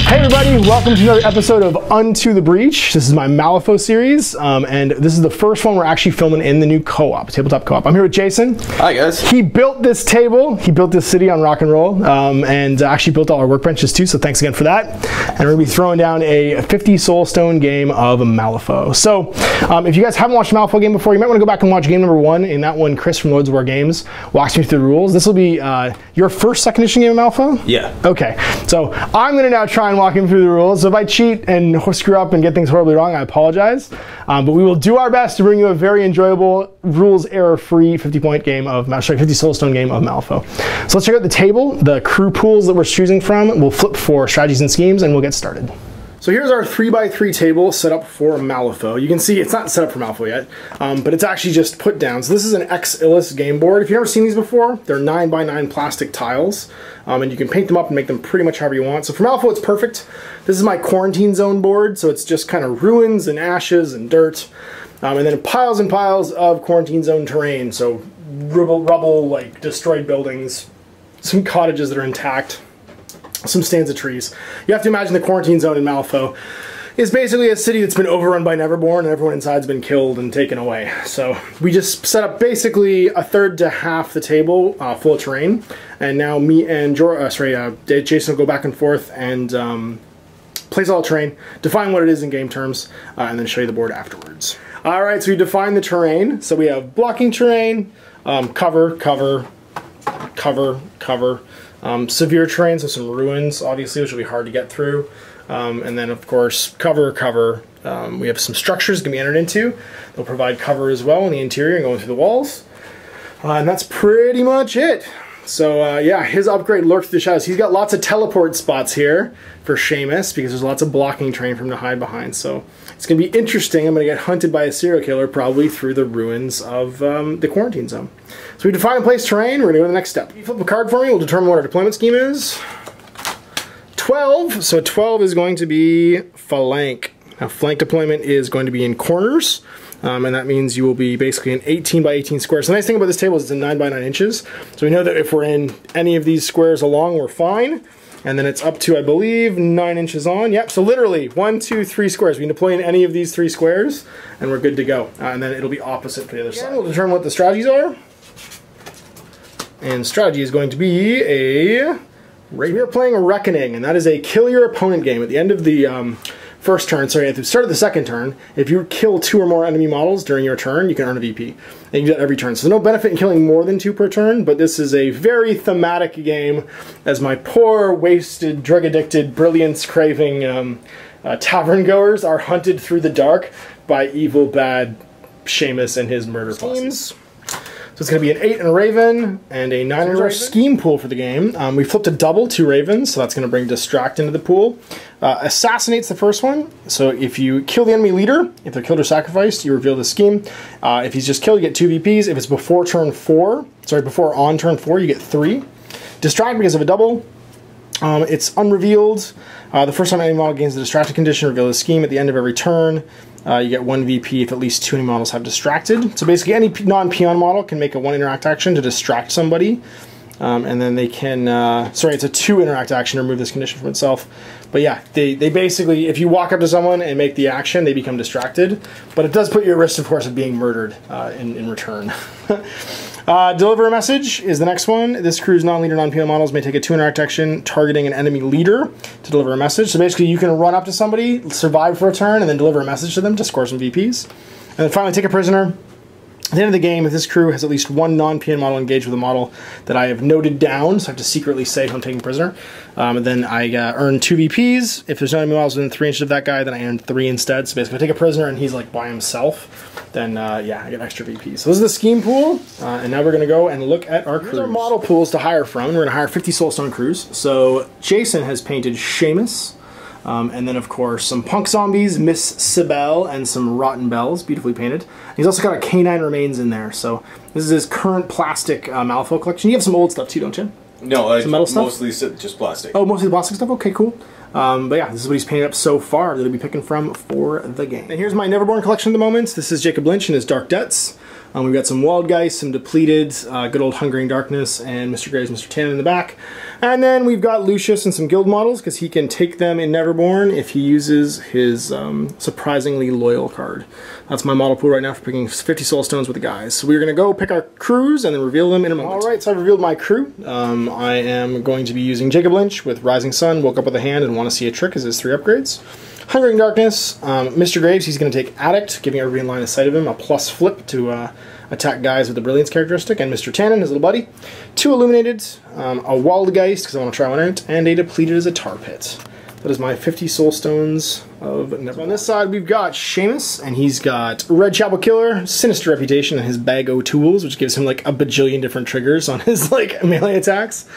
Hey everybody, welcome to another episode of Unto the Breach. This is my Malifaux series, and this is the first one we're actually filming in the new co-op, tabletop co-op. I'm here with Jason. Hi guys. He built this table, he built this city on rock and roll, and actually built all our workbenches too, so thanks again for that. And we're gonna be throwing down a 50 SoulStone game of Malifaux. So, if you guys haven't watched a Malifaux game before, you might wanna go back and watch game number 1. In that one, Chris from Lords of War Games walks me through the rules. This will be your first second edition game of Malifaux? Yeah. Okay, so I'm gonna now try and walk him through the rules. So if I cheat and screw up and get things horribly wrong, I apologize. But we will do our best to bring you a very enjoyable, rules error-free 50-point game of, 50 SoulStone game of Malifaux. So let's check out the table, the crew pools that we're choosing from. We'll flip for strategies and schemes, and we'll get started. So here's our 3x3 table set up for Malifaux. You can see it's not set up for Malifaux yet, but it's actually just put down. So this is an X-Illis game board. If you've never seen these before, they're 9x9 plastic tiles, and you can paint them up and make them pretty much however you want. So for Malifaux, it's perfect. This is my quarantine zone board, so it's just kind of ruins and ashes and dirt, and then piles and piles of quarantine zone terrain. So rubble, like destroyed buildings, some cottages that are intact, some stands of trees. You have to imagine the quarantine zone in Malifaux is basically a city that's been overrun by Neverborn, and everyone inside's been killed and taken away. So we just set up basically a third to half the table full of terrain, and now me and Jason will go back and forth and place all the terrain, define what it is in game terms, and then show you the board afterwards. All right, so we define the terrain. So we have blocking terrain, cover, severe terrain, so some ruins, obviously, which will be hard to get through. And then, of course, cover. We have some structures going to be entered into. They'll provide cover as well in the interior and going through the walls. And that's pretty much it. So, yeah, his upgrade lurks through the shadows. He's got lots of teleport spots here for Seamus because there's lots of blocking terrain for him to hide behind. So it's going to be interesting. I'm going to get hunted by a serial killer probably through the ruins of the quarantine zone. So we define and place terrain. We're going to go to the next step. You flip a card for me. We'll determine what our deployment scheme is. 12. So 12 is going to be flank. Now flank deployment is going to be in corners. And that means you will be basically an 18 by 18 square. So the nice thing about this table is it's in 9 by 9 inches. So we know that if we're in any of these squares along, we're fine. And then it's up to, I believe, 9 inches on. Yep, so literally 1, 2, 3 squares. We can deploy in any of these 3 squares, and we're good to go. And then it'll be opposite for the other side. We'll determine what the strategies are. And strategy is going to be a... We are playing a Reckoning, and that is a kill your opponent game. At the end of the first turn, sorry, at the start of the second turn, if you kill 2 or more enemy models during your turn, you can earn a VP. And you can do that every turn. So there's no benefit in killing more than 2 per turn, but this is a very thematic game as my poor, wasted, drug-addicted, brilliance-craving tavern goers are hunted through the dark by evil, bad Seamus and his murder posses. So it's going to be an 8 and a Raven, and a 9 and a scheme pool for the game. We flipped a double, 2 Ravens, so that's going to bring Distract into the pool. Assassinate's the first one, so if you kill the enemy leader, if they're killed or sacrificed, you reveal the scheme. If he's just killed, you get 2 VPs. If it's before on turn 4, you get 3. Distract because of a double. It's unrevealed. The first time any model gains the distracted condition, reveal the scheme at the end of every turn. You get 1 VP if at least 2 enemy models have distracted. So basically any non-peon model can make a 1 interact action to distract somebody. And then they can, it's a 2 interact action to remove this condition from itself. But yeah, they basically, if you walk up to someone and make the action, they become distracted. But it does put you at risk, of course, of being murdered in return. Deliver a message is the next one. This crew's non-leader, non-peon models may take a 2 interact action targeting an enemy leader to deliver a message. So basically you can run up to somebody, survive for a turn, and then deliver a message to them to score some VPs. And then finally take a prisoner. At the end of the game, if this crew has at least 1 non-peon model engaged with a model that I have noted down, so I have to secretly say who I'm taking prisoner, then I earn 2 VPs. If there's no enemy models within 3 inches of that guy, then I earn 3 instead. So basically, if I take a prisoner and he's like by himself, then yeah, I get extra VPs. So this is the scheme pool, and now we're going to go and look at our crews. Here's our model pools to hire from. We're going to hire 50 SoulStone crews. So Jason has painted Seamus. And then, of course, some Punk Zombies, Miss Sibel, and some Rotten Bells, beautifully painted. He's also got a Canine Remains in there, so this is his current plastic Malifaux collection. You have some old stuff too, don't you? No, some metal stuff? Mostly just plastic. Oh, mostly the plastic stuff? Okay, cool. But yeah, this is what he's painted up so far that he'll be picking from for the game. And here's my Neverborn collection at the moment. This is Jacob Lynch and his Dark Debts. We've got some Wildgeist, some Depleted, good old Hungering Darkness, and Mr. Graves, Mr. Tannen in the back. And then we've got Lucius and some guild models, because he can take them in Neverborn if he uses his surprisingly loyal card. That's my model pool right now for picking 50 SoulStones with the guys. So we're going to go pick our crews and then reveal them in a moment. Alright, so I've revealed my crew. I am going to be using Jacob Lynch with Rising Sun, Woke Up with a Hand, and Want to See a Trick as his 3 upgrades. Hungering Darkness, Mr. Graves, he's going to take Addict, giving everybody in line of sight of him a plus flip to attack guys with the Brilliance characteristic, and Mr. Tannen, his little buddy. 2 Illuminated, a Wildgeist, because I want to try one out, and a Depleted as a Tar Pit. That is my 50 SoulStones of Neverborn. On this side, we've got Seamus, and he's got Red Chapel Killer, Sinister Reputation, and his bag o' tools, which gives him like a bajillion different triggers on his like melee attacks.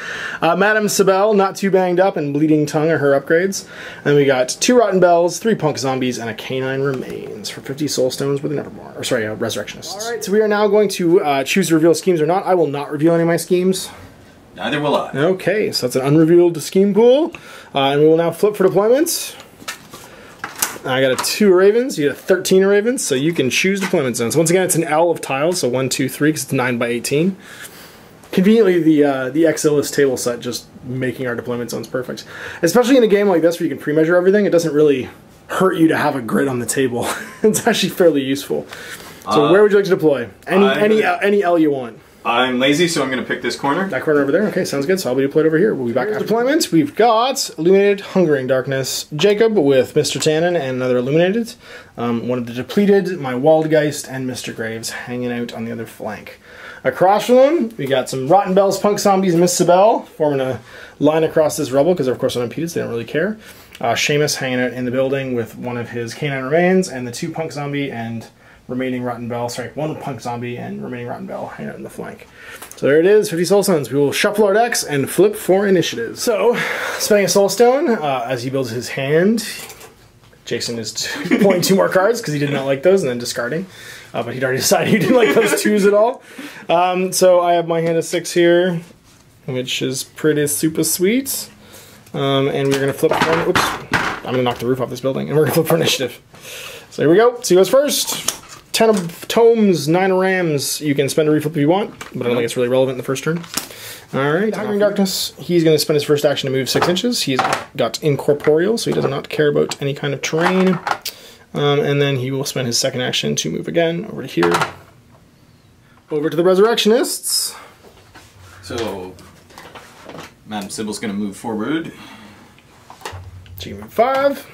Madame Sibel, not too banged up, and Bleeding Tongue are her upgrades. And we got 2 Rotten Bells, 3 Punk Zombies, and a Canine Remains for 50 SoulStones with a Neverborn. Or sorry, Ressurectionists. Alright, so we are now going to choose to reveal schemes or not. I will not reveal any of my schemes. Neither will I. Okay, so that's an unrevealed scheme pool. And we will now flip for deployments. I got a 2 Ravens, you got a 13 Ravens, so you can choose deployment zones. Once again, it's an L of tiles, so 1, 2, 3, because it's 9 by 18. Conveniently, the Exilis table set just making our deployment zones perfect. Especially in a game like this where you can pre-measure everything, it doesn't really hurt you to have a grid on the table. It's actually fairly useful. So where would you like to deploy? Any L you want. I'm lazy, so I'm going to pick this corner. That corner over there? Okay, sounds good. So I'll be deployed over here. We'll be back after deployments. We've got Illuminated, Hungering Darkness, Jacob with Mr. Tannen and another Illuminated. One of the Depleted, my Wildgeist, and Mr. Graves hanging out on the other flank. Across from them, we got some Rotten Bells, Punk Zombies, and Miss Sibel forming a line across this rubble because they're of course unimpeded, so they don't really care. Seamus hanging out in the building with one of his Canine Remains, and the 2 Punk Zombie and remaining Rotten Bell, sorry, 1 Punk Zombie and remaining Rotten Bell hanging out in the flank. So there it is, 50 SoulStones. We will shuffle our decks and flip for initiatives. So, spending a SoulStone, as he builds his hand, Jason is pulling 2 more cards because he did not like those and then discarding. But he'd already decided he didn't like those 2s at all. So I have my hand of 6 here, which is pretty super sweet. And we're going to flip for, oops, I'm going to knock the roof off this building, and we're going to flip for initiative. So here we go, see who goes first. 10 of Tomes, 9 of Rams. You can spend a reflip if you want, but I don't think it's really relevant in the first turn. Alright, Hungering Darkness. He's going to spend his first action to move 6 inches. He's got Incorporeal, so he does not care about any kind of terrain. And then he will spend his second action to move again over to here. Over to the Ressurectionists. So, Madame Sybil's going to move forward. She can move 5.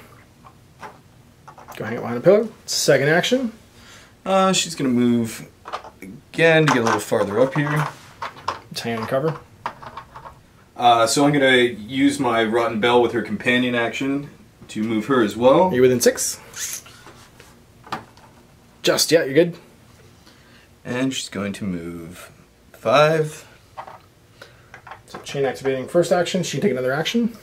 Go hang out behind a pillar. Second action. She's going to move again to get a little farther up here. Just hang out and cover. So I'm going to use my Rotten Bell with her companion action to move her as well. Are you within 6? Just, yeah, you're good. And she's going to move 5. So chain activating first action, she can take another action.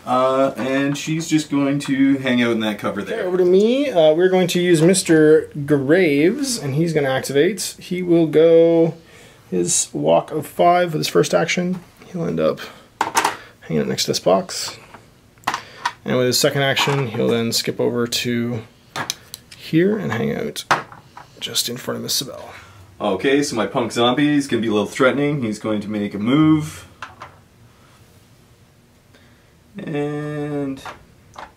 And she's just going to hang out in that cover there. Okay, over to me. We're going to use Mr. Graves, and he's going to activate. He will go his walk of 5 with his first action. He'll end up hanging out next to this box. And with his second action, he'll then skip over to here and hang out just in front of Miss Sibel. Okay, so my Punk Zombie is going to be a little threatening. He's going to make a move. And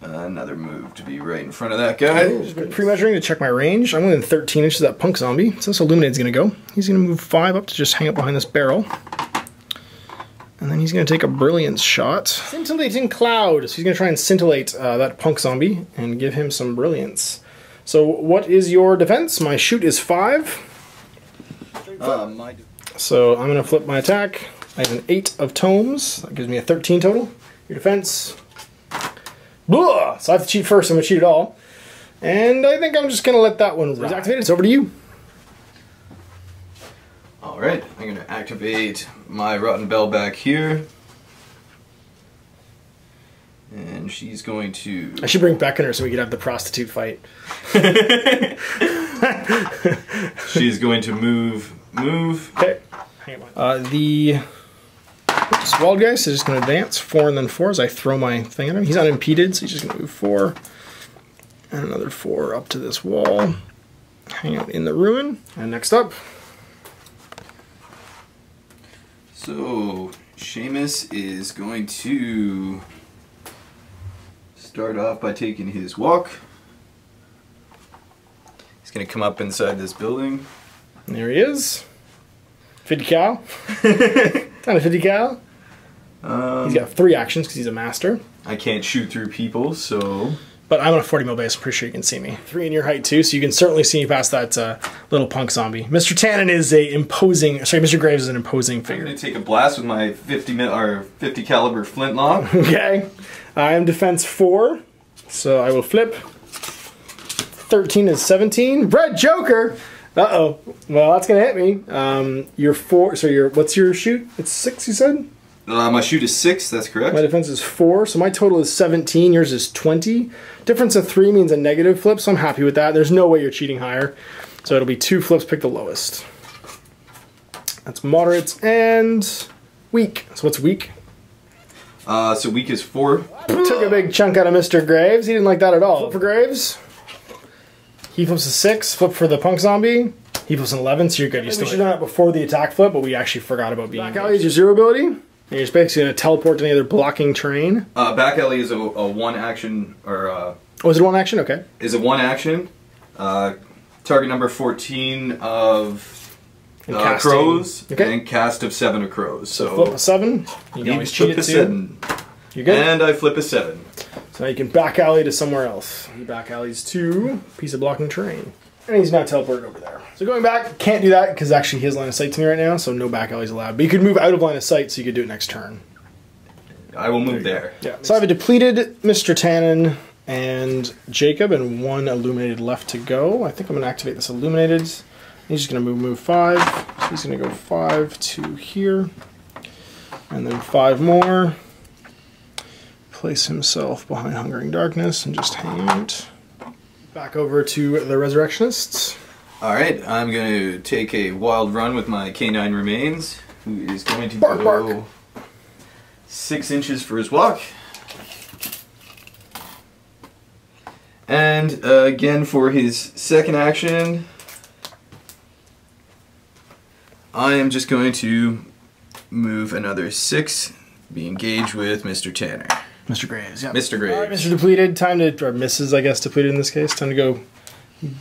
another move to be right in front of that guy. Just been pre-measuring to check my range. I'm within 13 inches of that Punk Zombie, so this Illuminate's going to go. He's going to move 5 up to just hang up behind this barrel. And then he's going to take a Brilliance shot. Scintillating Cloud. So he's going to try and scintillate that Punk Zombie and give him some Brilliance. So what is your defense? My shoot is 5. So I'm going to flip my attack. I have an 8 of Tomes. That gives me a 13 total. Your defense. Blah! So I have to cheat first. I'm going to cheat it all. And I think I'm just going to let that one activate. It's over to you. Alright, I'm going to activate my Rotten Bell back here. And she's going to... I should bring Beckoner so we could have the prostitute fight. She's going to move. Okay. Hang on. The Wildgeist is just going to advance 4 and then 4 as I throw my thing at him. He's unimpeded, so he's just going to move 4. And another 4 up to this wall. Hang out in the ruin. And next up, So, Seamus is going to start off by taking his walk. He's going to come up inside this building. There he is. 50 cal. Kind of 50 cal. He's got 3 actions because he's a master. I can't shoot through people, so... But I'm on a 40 mil base, I'm pretty sure you can see me. 3 in your height too, so you can certainly see me past that little punk zombie. Mr. Tannen is a imposing, sorry, Mr. Graves is an imposing figure. I'm going to take a blast with my 50 caliber flintlock. Okay. I am defense 4, so I will flip. 13 is 17. Red Joker! Uh-oh. Well, that's going to hit me. You're 4, so what's your shoot? It's 6, you said? My shoot is 6, that's correct. My defense is 4, so my total is 17, yours is 20. Difference of 3 means a negative flip, so I'm happy with that. There's no way you're cheating higher. So it'll be 2 flips, pick the lowest. That's moderate and weak. So what's weak? So weak is 4. Took a big chunk out of Mr. Graves. He didn't like that at all. Flip for Graves. He flips a 6. Flip for the punk zombie. He flips an 11, so you're good. You still should have done it before the attack flip, but we actually forgot about being. Back alley is your 0 ability. And you're just basically going to teleport to any other blocking terrain. Back alley is a 1 action, or... Oh, is it 1 action? Okay. Is a 1 action. Target number 14 of crows, okay. And cast of 7 of crows. So flip a 7. You can always cheat it too. You're good. And I flip a 7. So now you can back alley to somewhere else. He back alleys to piece of blocking terrain. And he's now teleported over there. So going back, can't do that because actually he has line of sight to me right now, so no back alleys allowed. But you could move out of line of sight, so you could do it next turn. I will move there. Yeah. So I have a depleted Mr. Tannen and Jacob and 1 illuminated left to go. I think I'm going to activate this illuminated. He's just going to move 5. So he's going to go 5 to here. And then 5 more. Place himself behind Hungering Darkness and just hang out. Back over to the Ressurectionists. Alright, I'm going to take a wild run with my canine remains, who is going to bark. 6 inches for his walk. And again for his second action, I am just going to move another 6, be engaged with Mr. Tanner. Mr. Graves, yeah. Mr. Graves. All right, Mr. Depleted, time to, or Mrs. I guess, Depleted in this case, time to go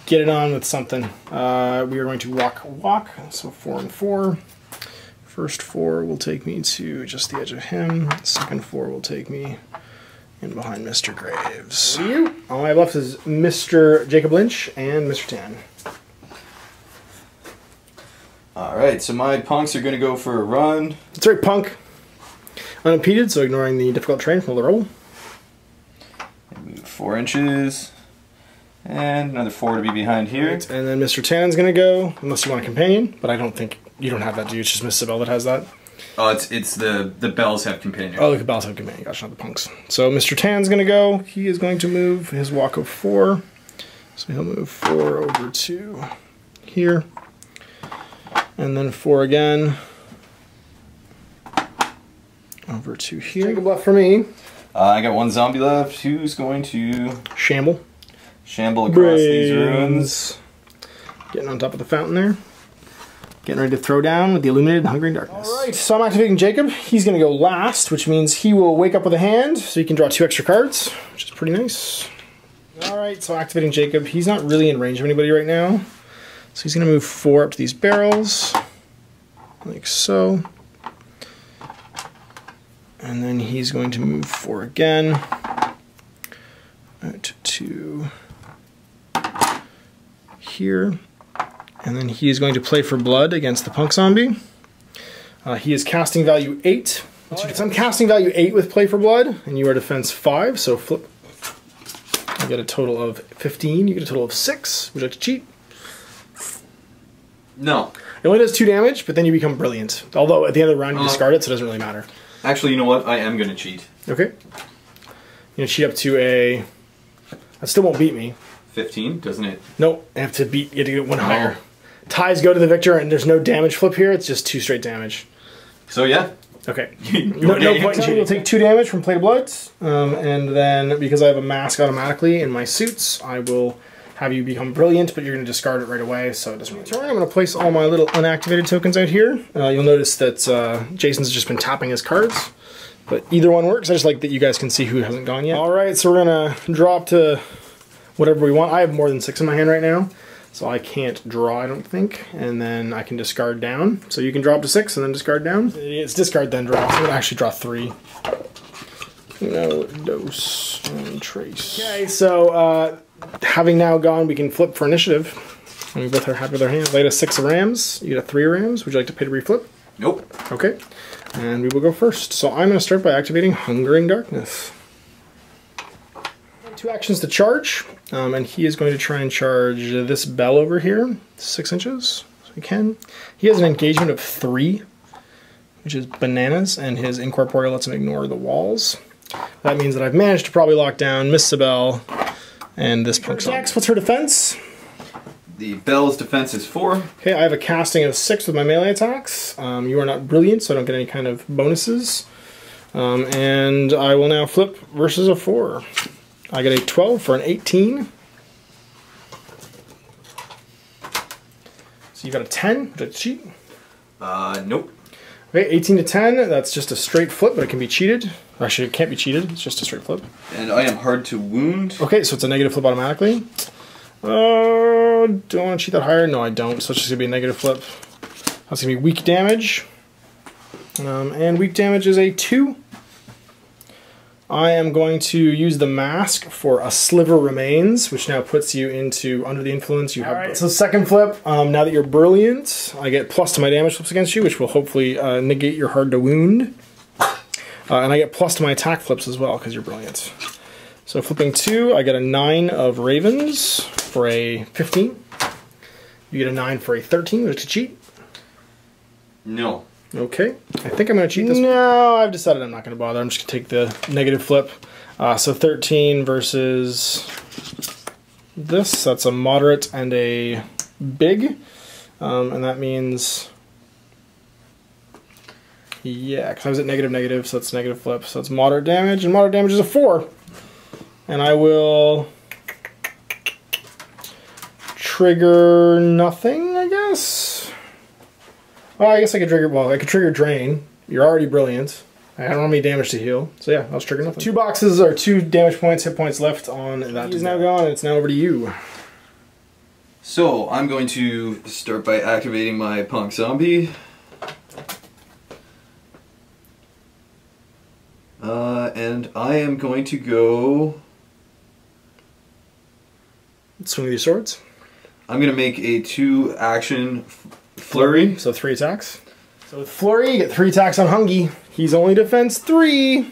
get it on with something. We are going to walk, so 4 and 4. First 4 will take me to just the edge of him. Second 4 will take me in behind Mr. Graves. All I have left is Mr. Jacob Lynch and Mr. Tan. Alright, so my punks are going to go for a run. That's right, punk. Unimpeded, so ignoring the difficult terrain from the roll. Move 4 inches. And another 4 to be behind here. Right, and then Mr. Tannen's going to go, unless you want a companion, but I don't think, you don't have that, do you? It's just Miss Sibel that has that. Oh, it's the bells have companion. Oh, the bells have companion, gosh, not the punks. So Mr. Tannen's going to go, he is going to move his walk of 4. So he'll move 4 over to here. And then 4 again. Over to here. Take a bluff for me. I got 1 zombie left. Who's going to shamble across these ruins? Getting on top of the fountain there. Getting ready to throw down with the illuminated Hungering Darkness. Alright, so I'm activating Jacob. He's going to go last, which means he will wake up with a hand, so he can draw 2 extra cards, which is pretty nice. Alright, so activating Jacob. He's not really in range of anybody right now. So he's going to move 4 up to these barrels, like so. And then he's going to move 4 again out to here. And then he is going to play for blood against the punk zombie. He is casting value 8. So I'm casting value 8 with play for blood, and you are defense 5, so flip. You get a total of 15. You get a total of 6. Would you like to cheat? No. It only does 2 damage, but then you become brilliant. Although at the end of the round you discard it, so it doesn't really matter. Actually, you know what? I am going to cheat. Okay. You're going to cheat up to a... That still won't beat me. 15, doesn't it? Nope. I have to beat... You have to get 1 higher. Ties go to the victor, and there's no damage flip here. It's just 2 straight damage. So, yeah. Okay. no point in cheating. You'll take 2 damage from Plate of Blood. And then, because I have a mask automatically in my suits, I will have you become brilliant, but you're going to discard it right away, so it doesn't really turn. I'm going to place all my little unactivated tokens out here. You'll notice that Jason's just been tapping his cards, but either one works. I just like that you guys can see who hasn't gone yet. All right, so we're going to drop to whatever we want. I have more than 6 in my hand right now, so I can't draw, I don't think, and then I can discard down. So you can drop to 6 and then discard down. It's discard then draw, so I'm going to actually draw 3. No, dose, and trace. Okay, so having now gone, we can flip for initiative. And we both are happy with our hands. I get a 6 of rams, you get a 3 of rams. Would you like to pay to reflip? Nope. Okay, and we will go first. So I'm going to start by activating Hungering Darkness. 2 actions to charge, and he is going to try and charge this bell over here, 6 inches, so he can. He has an engagement of 3, which is bananas, and his Incorporeal lets him ignore the walls. That means that I've managed to probably lock down Miss Sibel and this punk song. What's her defense? The bell's defense is 4. Okay, I have a casting of 6 with my melee attacks. You are not brilliant, so I don't get any kind of bonuses. And I will now flip versus a 4. I get a 12 for an 18. So you got a 10, which is cheat. Nope. Okay, 18 to 10, that's just a straight flip, but it can be cheated. Actually, it can't be cheated, it's just a straight flip. And I am hard to wound. Okay, so it's a negative flip automatically. Do I want to cheat that higher? No, I don't, so it's just going to be a negative flip. That's going to be weak damage. And weak damage is a 2. I am going to use the mask for a Sliver Remains, which now puts you into Under the Influence. You have. Right. So second flip, now that you're brilliant, I get plus to my damage flips against you, which will hopefully negate your hard to wound. And I get plus to my attack flips as well, because you're brilliant. So flipping 2, I get a 9 of Ravens for a 15. You get a 9 for a 13, which is a cheat. No. Okay, I think I'm going to cheat this. No, I've decided I'm not going to bother. I'm just going to take the negative flip. So 13 versus this. That's a moderate and a big. And that means... Yeah, because I was at negative, so it's negative flip. So it's moderate damage, and moderate damage is a 4. And I will... trigger nothing, I guess? Well, I guess I could trigger, well, I could trigger Drain. You're already brilliant. I don't have any damage to heal. So yeah, I'll trigger nothing. 2 boxes or 2 damage points, hit points left on that. He's now gone, and it's now over to you. So, I'm going to start by activating my Punk Zombie. And I am going to go... Swing with your swords. I'm going to make a 2-action flurry. So 3 attacks. So with flurry, you get 3 attacks on Hungy. He's only defense 3.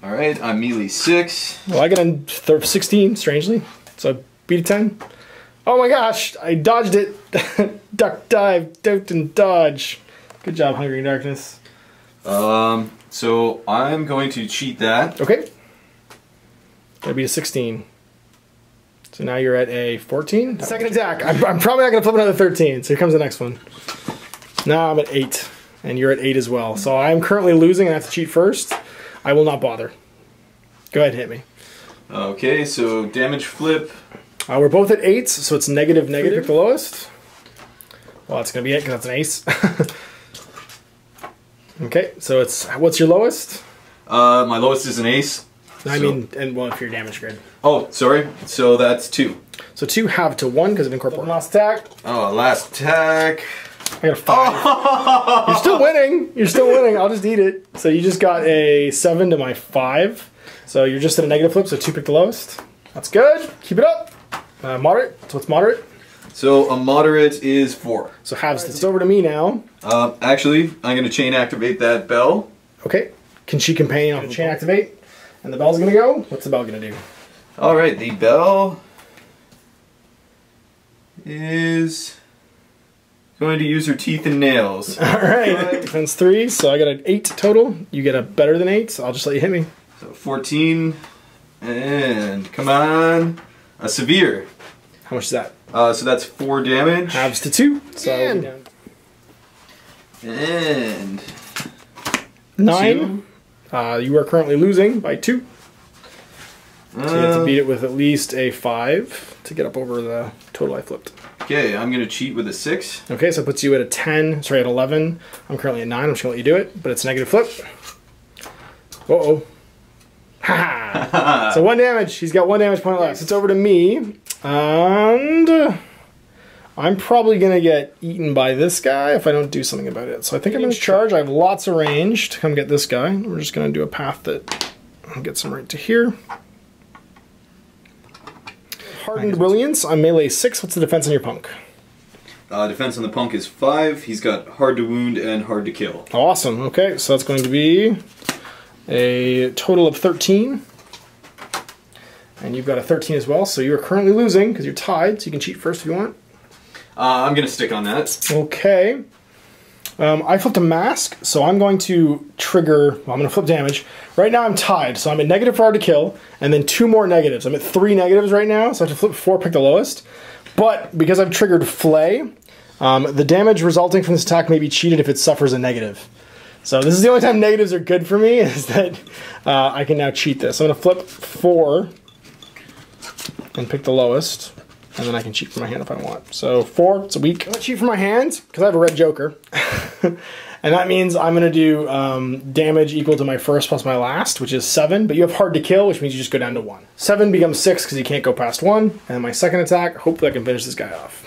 Alright, I'm melee 6. Well, I got a 16, strangely. So I beat a 10. Oh my gosh, I dodged it. Duck, dive, doubt, and dodge. Good job, Hungering Darkness. So I'm going to cheat that. Okay. Gotta beat a 16. So now you're at a 14. Second attack. I'm probably not going to flip another 13. So here comes the next one. Now I'm at 8. And you're at 8 as well. So I'm currently losing and I have to cheat first. I will not bother. Go ahead and hit me. Okay, so damage flip. We're both at 8s, so it's negative. Pick the lowest. Well, that's going to be it because that's an ace. Okay, so it's, what's your lowest? My lowest is an ace. I mean, and well, if you're damage grid. Oh, sorry. So that's 2. So 2 have to 1 because of Incorporeal. Last attack. Oh, last attack. I got a 5. Oh! You're still winning. You're still winning. I'll just eat it. So you just got a 7 to my 5. So you're just at a negative flip, so 2 pick the lowest. That's good. Keep it up. Moderate. So what's moderate? So a moderate is 4. So halves. It's over to me now. Actually, I'm going to chain activate that bell. Okay. Can she companion off the chain activate? And the bell's going to go? What's the bell going to do? Alright, the bell is going to use her teeth and nails. Alright. Defense 3, so I got an 8 total. You get a better than 8, so I'll just let you hit me. So 14, and come on, a severe. How much is that? So that's 4 damage. Halves to 2. So and 9. You are currently losing by 2. So you have to beat it with at least a 5 to get up over the total I flipped. Okay, I'm going to cheat with a 6. Okay, so it puts you at a 10, sorry, at 11. I'm currently at 9, I'm just going to let you do it, but it's a negative flip. Uh-oh. Ha! So 1 damage, he's got 1 damage point left. It's over to me, and I'm probably going to get eaten by this guy if I don't do something about it. So I think I'm going to charge. I have lots of range to come get this guy. We're just going to do a path that gets him right to here. Hardened Brilliance, I'm melee 6. What's the defense on your punk? Defense on the punk is 5. He's got hard to wound and hard to kill. Awesome. Okay, so that's going to be a total of 13. And you've got a 13 as well, so you're currently losing because you're tied, so you can cheat first if you want. I'm going to stick on that. Okay. I flipped a mask, so I'm going to trigger, well, I'm going to flip damage. Right now I'm tied, so I'm at negative for hard to kill, and then 2 more negatives. I'm at 3 negatives right now, so I have to flip 4, pick the lowest. But because I've triggered Flay, the damage resulting from this attack may be cheated if it suffers a negative. So this is the only time negatives are good for me, is that I can now cheat this. I'm going to flip 4 and pick the lowest. And then I can cheat from my hand if I want. So 4, it's a weak. I'm going to cheat from my hand because I have a red joker. And that means I'm going to do damage equal to my first plus my last, which is 7. But you have hard to kill, which means you just go down to 1. 7 becomes 6 because you can't go past 1. And then my second attack, hopefully I can finish this guy off.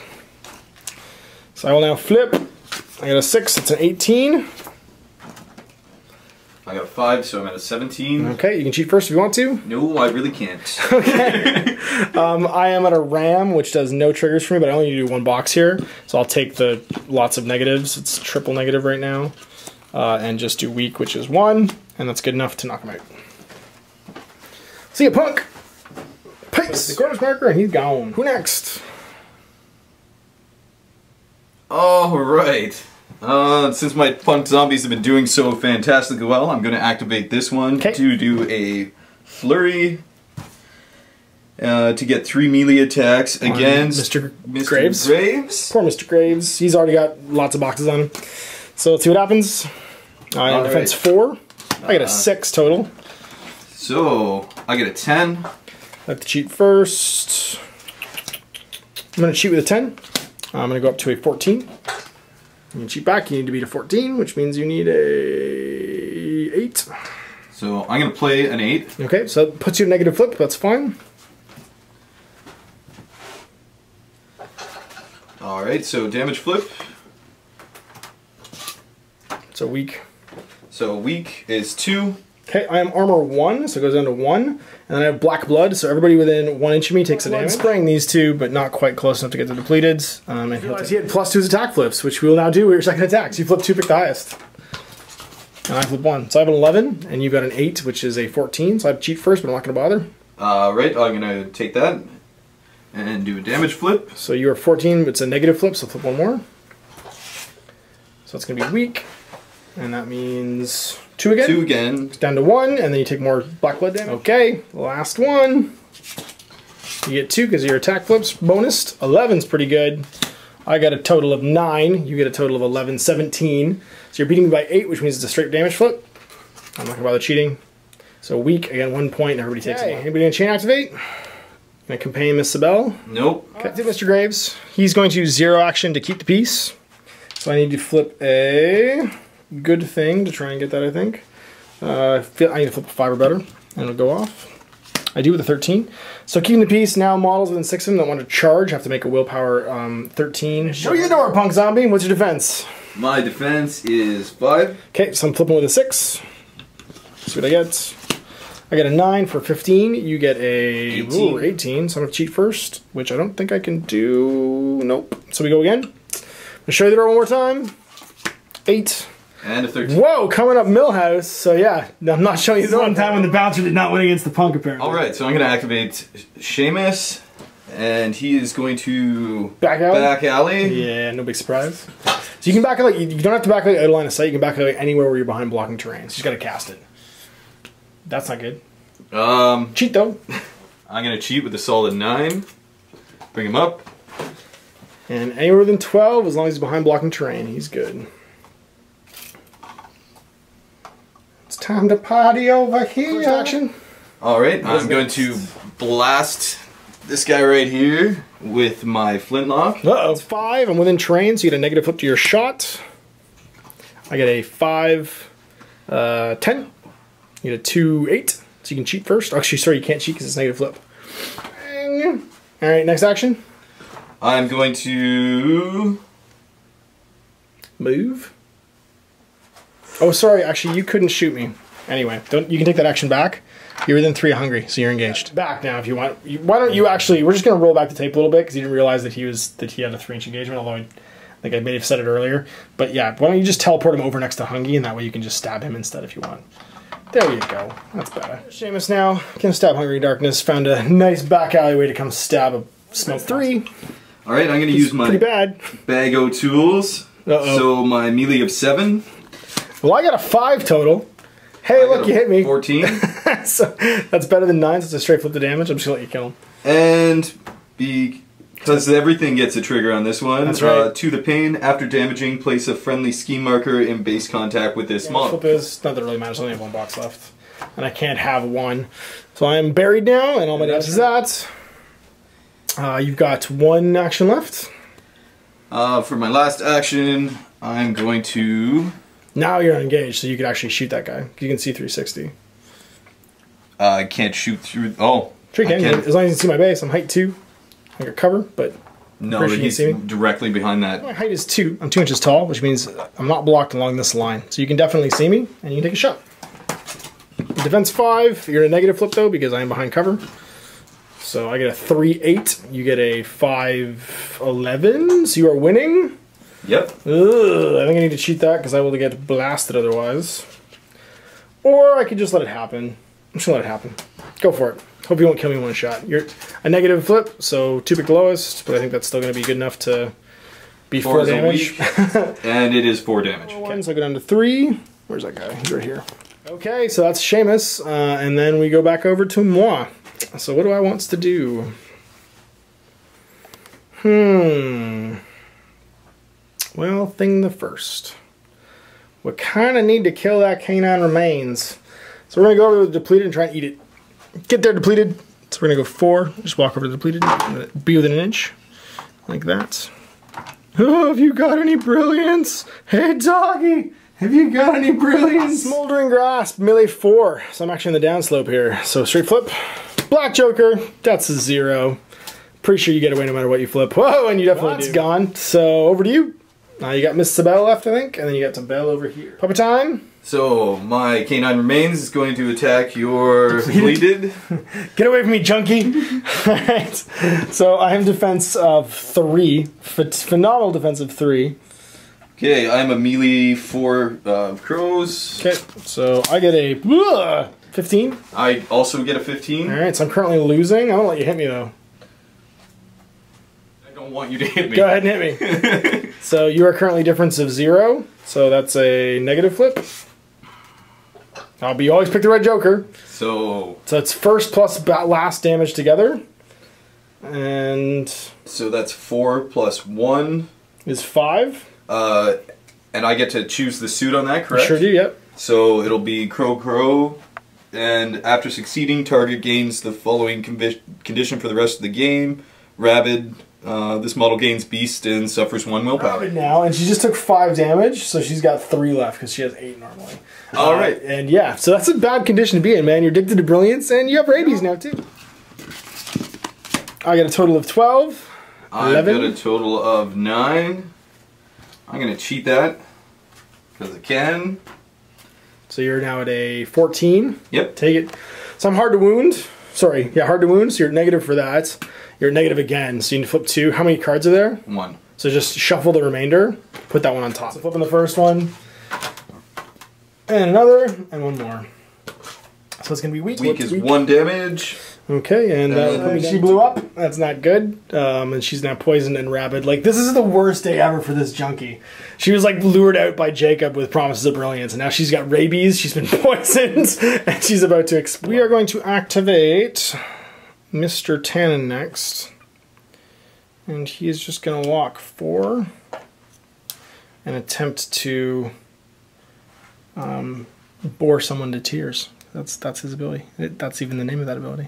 So I will now flip. I got a 6, it's an 18. I got a 5, so I'm at a 17. Okay, you can cheat first if you want to. No, I really can't. Okay. I am at a ram, which does no triggers for me, but I only do 1 box here. So I'll take the lots of negatives. It's triple negative right now. And just do weak, which is 1. And that's good enough to knock him out. See ya, punk! Peace! The corner's marker, and he's gone. Who next? All right. Since my punk zombies have been doing so fantastically well, I'm going to activate this one to do a flurry to get 3 melee attacks against Mr. Graves. Poor Mr. Graves. He's already got lots of boxes on him. So let's see what happens. I have defense 4. I get a 6 total. So I get a 10. I have to cheat first. I'm going to cheat with a 10. I'm going to go up to a 14. You can cheat back, you need to beat a 14, which means you need a 8. So I'm going to play an 8. Okay, so that puts you at negative flip, that's fine. Alright, so damage flip. So weak. So weak is 2. Okay, I am armor 1, so it goes down to 1. And then I have black blood, so everybody within 1 inch of me takes a damage. I'm spraying these 2, but not quite close enough to get the depleted. And he had +2's attack flips, which we will now do with your second attack. So you flip 2, pick the highest. And I flip 1. So I have an 11, and you've got an 8, which is a 14. So I have cheat first, but I'm not going to bother. Right, I'm going to take that and do a damage flip. So you are 14, but it's a negative flip, so flip 1 more. So it's going to be weak. And that means 2 again. 2 again. It's down to 1, and then you take more black blood damage. Okay, last one. You get 2 because your attack flips bonused. 11's pretty good. I got a total of 9. You get a total of 11, 17. So you're beating me by 8, which means it's a straight damage flip. I'm not going to bother cheating. So weak, again, 1 point, and everybody takes 1. Anybody going to chain activate? Going to companion Miss Sibel? Nope. Okay, Mr. Graves. He's going to use 0 action to keep the peace. So I need to flip a good thing to try and get that, I think. I need to flip a 5 or better, and it'll go off. I do with a 13. So keeping the peace, now models within 6 of them that want to charge have to make a willpower 13. Show your door, punk zombie. What's your defense? My defense is 5. Okay, so I'm flipping with a 6. See what I get. I get a 9 for 15. You get a 18. Ooh, 18, so I'm going to cheat first, which I don't think I can do. Nope. So we go again. I'm going to show you the door one more time. 8. And a 13. Whoa, coming up Millhouse. So yeah, I'm not showing you this one time when the bouncer did not win against the punk, apparently. Alright, so I'm going to activate Seamus, and he is going to back alley. Back alley. Yeah, no big surprise. So you can back alley, you don't have to back alley out of line of sight, you can back alley anywhere where you're behind blocking terrain. So you just got to cast it. That's not good. Cheat though. I'm going to cheat with a solid 9. Bring him up. And anywhere within 12, as long as he's behind blocking terrain, he's good. It's time to party over here. First action. Alright, I'm going to blast this guy right here with my flintlock. Uh-oh. It's 5. I'm within terrain, so you get a negative flip to your shot. I get a 5, 10. You get a 2, 8. So you can cheat first. Actually, sorry, you can't cheat because it's negative flip. Alright, next action. I'm going to... move. Oh, sorry, actually, you couldn't shoot me. Anyway, you can take that action back. You're within 3 hungry, so you're engaged. Back now if you want. Why don't you actually... We're just going to roll back the tape a little bit because you didn't realize that he had a 3-inch engagement, although I think I may have said it earlier. But yeah, why don't you just teleport him over next to Hungy, and that way you can just stab him instead if you want. There you go. That's better. Seamus now can stab Hungry Darkness. Found a nice back alleyway to come stab a smoke 3. Alright, I'm going to use my bag o' tools. So my melee of 7. Well, I got a 5 total. Hey, look, you hit me. 14. So that's better than 9, so it's a straight flip to damage. I'm just going to let you kill him. And because everything gets a trigger on this one, that's right. To the pain, after damaging, place a friendly ski marker in base contact with this model. Flip is, not that it really matters, I only have 1 box left. And I can't have 1. So I am buried now, and all my damage is that. You've got 1 action left. For my last action, I'm going to... Now you're engaged, so you can actually shoot that guy. You can see 360. I can't shoot through... Oh. Sure you can. As long as you can see my base. I'm height 2. I got cover, but... No, he's directly behind that. My height is 2. I'm 2 inches tall, which means I'm not blocked along this line. So you can definitely see me, and you can take a shot. Defense 5. You're in a negative flip, though, because I am behind cover. So I get a 3, 8. You get a 5, 11. So you are winning. Yep. Ugh, I think I need to cheat that because I will get blasted otherwise. Or I could just let it happen. I'm just going to let it happen. Go for it. Hope you won't kill me in 1 shot. You're a negative flip, so 2 pick the lowest, but I think that's still going to be good enough to be 4 damage. And it is 4 damage. Okay. So I go down to 3. Where's that guy? He's right here. Okay, so that's Seamus, and then we go back over to moi. So what do I want to do? Well, thing the first. We kind of need to kill that canine remains. So we're going to go over to the depleted and try and eat it. Get there depleted. So we're going to go 4. Just walk over to the depleted. Be within an inch. Like that. Oh, have you got any brilliance? Hey, doggy. Have you got any brilliance? Smoldering Grasp, melee 4. So I'm actually in the downslope here. So straight flip. Black Joker. That's a 0. Pretty sure you get away no matter what you flip. Whoa, and you definitely do. It's gone. So over to you. You got Miss Sabelle left, I think, and then you got Tabelle over here. Puppet time. So my canine remains is going to attack your depleted. Get away from me, junkie. Alright. So I have defense of 3. Phenomenal defense of 3. Okay, I'm a melee 4 crows. Okay, so I get a 15. I also get a 15. Alright, so I'm currently losing. I'm gonna let you hit me though. I don't want you to hit me. Go ahead and hit me. So you are currently difference of 0. So that's a negative flip. You always pick the red Joker. So it's first plus last damage together. And... So that's 4 plus 1. Is 5. And I get to choose the suit on that, correct? You sure do, yep. So it'll be Crow Crow. And after succeeding, target gains the following condition for the rest of the game. Rabid. This model gains Beast and suffers 1 willpower. Rabid now, and she just took 5 damage, so she's got 3 left because she has 8 normally. Alright. And yeah, so that's a bad condition to be in, man. You're addicted to brilliance, and you have rabies now, too. I got a total of 12. I've 11. got a total of 9. I'm going to cheat that because I can. So you're now at a 14. Yep. Take it. So I'm hard to wound. Sorry, yeah, hard to wound, so you're negative for that. You're negative again, so you need to flip 2. How many cards are there? 1. So just shuffle the remainder, put that one on top. So flipping the first one, and another, and 1 more. So it's going to be weak. Weak is 1 damage. Okay, and she blew up. That's not good. And she's now poisoned and rabid. Like, this is the worst day ever for this junkie. She was, like, lured out by Jacob with promises of brilliance, and now she's got rabies, she's been poisoned, and she's about to explode. We are going to activate Mr. Tannen next. And he is just going to walk 4 and attempt to bore someone to tears. That's his ability. That's even the name of that ability.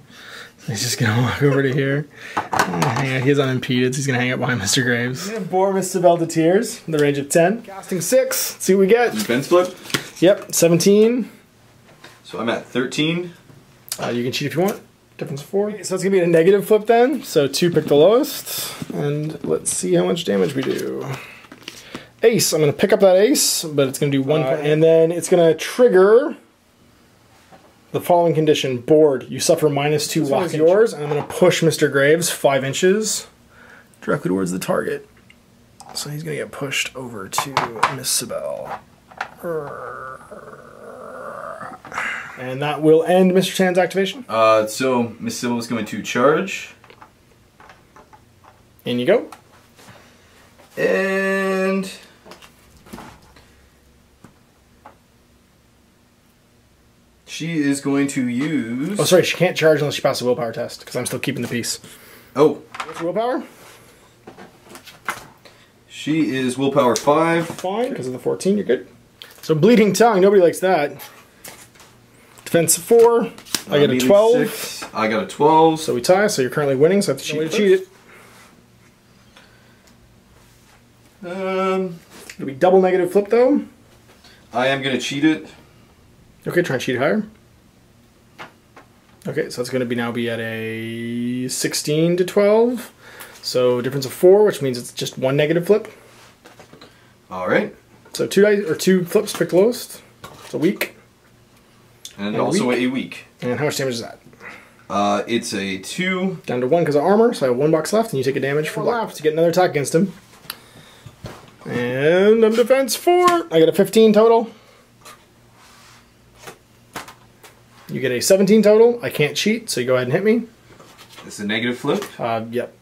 So he's just gonna walk over to here. Hang out. He's unimpeded, so he's gonna hang out behind Mr. Graves. Bore Miss Sibel to tears. The range of 10. Casting 6. Let's see what we get. Defense flip. Yep, 17. So I'm at 13. You can cheat if you want. Difference of 4. So it's gonna be a negative flip then. So 2 pick the lowest. And let's see how much damage we do. Ace. I'm gonna pick up that ace, but it's gonna do 1. And then it's gonna trigger the following condition. Board. You suffer -2 walk. Yours. And I'm gonna push Mr. Graves 5 inches directly towards the target. So he's gonna get pushed over to Miss Sibel. And that will end Mr. Tan's activation. So Miss Sibel is going to charge. In you go. And she is going to use... Oh, sorry, she can't charge unless she passes a willpower test, because I'm still keeping the piece. Oh. What's your willpower? She is willpower 5. Fine, because of the 14, you're good. So Bleeding Tongue, nobody likes that. Defense 4. I get a 12. 6. I got a 12. So we tie, so you're currently winning, so I have to cheat it. It'll be double negative flip, though. I am going to cheat it. Okay, try and cheat it higher. Okay, so it's going to now be at a 16 to 12. So difference of 4, which means it's just 1 negative flip. All right. So 2 dice or 2 flips, pick the lowest. It's a weak. And also a weak. And how much damage is that? It's a 2. Down to 1 because of armor, so I have 1 box left, and you take a damage from left to get another attack against him. And I'm defense 4. I get a 15 total. You get a 17 total. I can't cheat, so you go ahead and hit me. It's a negative flip? Yep.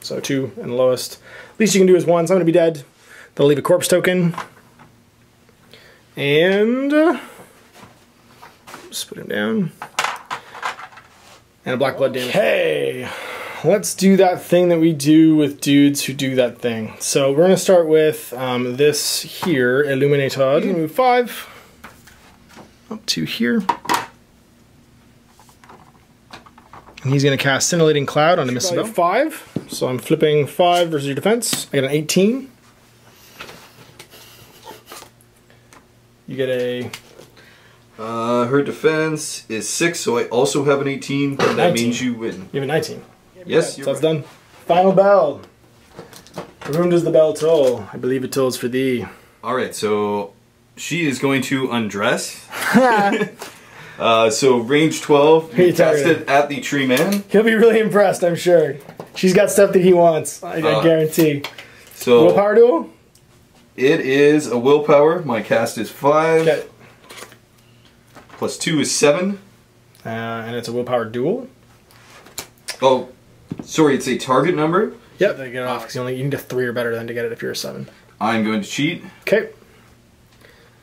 So 2 and the lowest. Least you can do is 1, so I'm going to be dead. They'll leave a corpse token. And... just put him down. And a black blood damage. Okay. Let's do that thing that we do with dudes who do that thing. So we're going to start with this here, Illuminated. He's going to move 5 up to here. And he's going to cast Scintillating Cloud on Miss Sibel. 5. So I'm flipping 5 versus your defense. I got an 18. You get a... her defense is 6, so I also have an 18. And that means you win. You have a 19. Yes, so that's done. Final bell. For whom does the bell toll? I believe it tolls for thee. Alright, so she is going to undress. So range 12, you cast it at the tree man. He'll be really impressed, I'm sure. She's got stuff that he wants, I guarantee. So willpower duel? It is a willpower. My cast is 5. Okay. Plus 2 is 7. And it's a willpower duel? Oh, sorry, it's a target number. Yep, they get it off because you need a 3 or better than to get it if you're a 7. I'm going to cheat. Okay.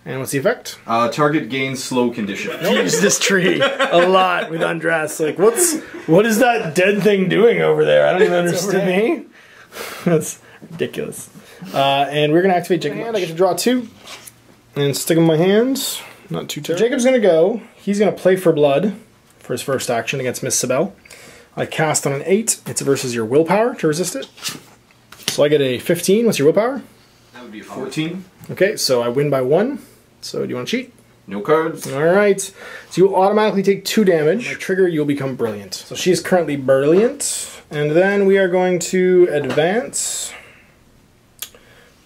And what's the effect? Target gains slow condition. Use this tree a lot with undress. Like, what is that dead thing doing over there? I don't even understand. Me? That's ridiculous. And we're gonna activate Jacob Lynch. I get to draw 2 and stick them in my hands. Not too terrible. So Jacob's gonna go. He's gonna play for blood for his first action against Miss Sibel. I cast on an 8. It's versus your willpower to resist it. So I get a 15. What's your willpower? That would be a 14. Okay, so I win by 1. So do you want to cheat? No cards. Alright. So you automatically take 2 damage. My trigger, you'll become brilliant. So she is currently brilliant. And then we are going to advance.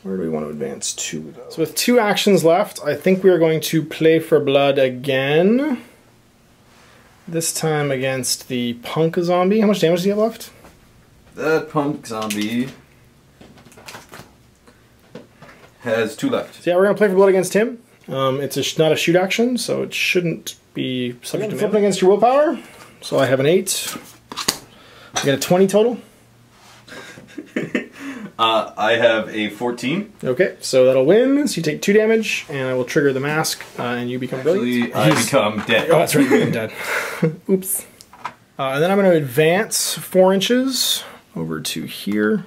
Where do we want to advance to, though? So with 2 actions left, I think we are going to play for blood again. This time against the punk zombie. How much damage do you have left? That punk zombie has 2 left. So yeah, we're going to play for blood against him. It's not a shoot action, so it shouldn't be subject to flipping against your willpower. So I have an 8. I get a 20 total. I have a 14. Okay, so that'll win. So you take 2 damage, and I will trigger the mask, and you become brilliant. I become dead. Oh, that's right, you're dead. Oops. And then I'm going to advance 4 inches over to here.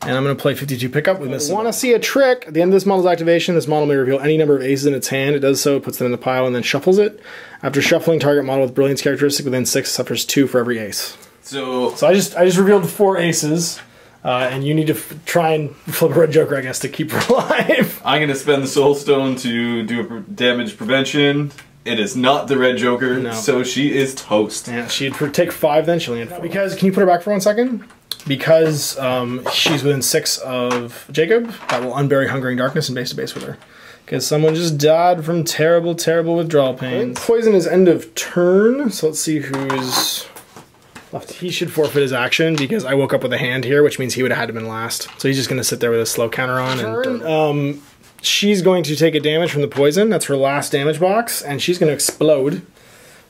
And I'm going to play 52 pickup with this. Want to see a trick? At the end of this model's activation, this model may reveal any number of aces in its hand. It does so, it puts them in the pile, and then shuffles it. After shuffling, target model with brilliance characteristic within 6 suffers 2 for every ace. So I just revealed 4 aces, and you need to try and flip a red joker, I guess, to keep her alive. I'm going to spend the SoulStone to do a damage prevention. It is not the red joker, no. So she is toast. Yeah, she'd take 5 then, she'll land 4. Because, can you put her back for 1 second? Because she's within 6 of Jacob, that will unbury Hungering Darkness and base to base with her. Because someone just died from terrible, terrible withdrawal pains. Poison is end of turn, so let's see who's left. He should forfeit his action because I woke up with a hand here, which means he would have had to been last. So he's just going to sit there with a slow counter on. And she's going to take a damage from the poison. That's her last damage box, and she's going to explode.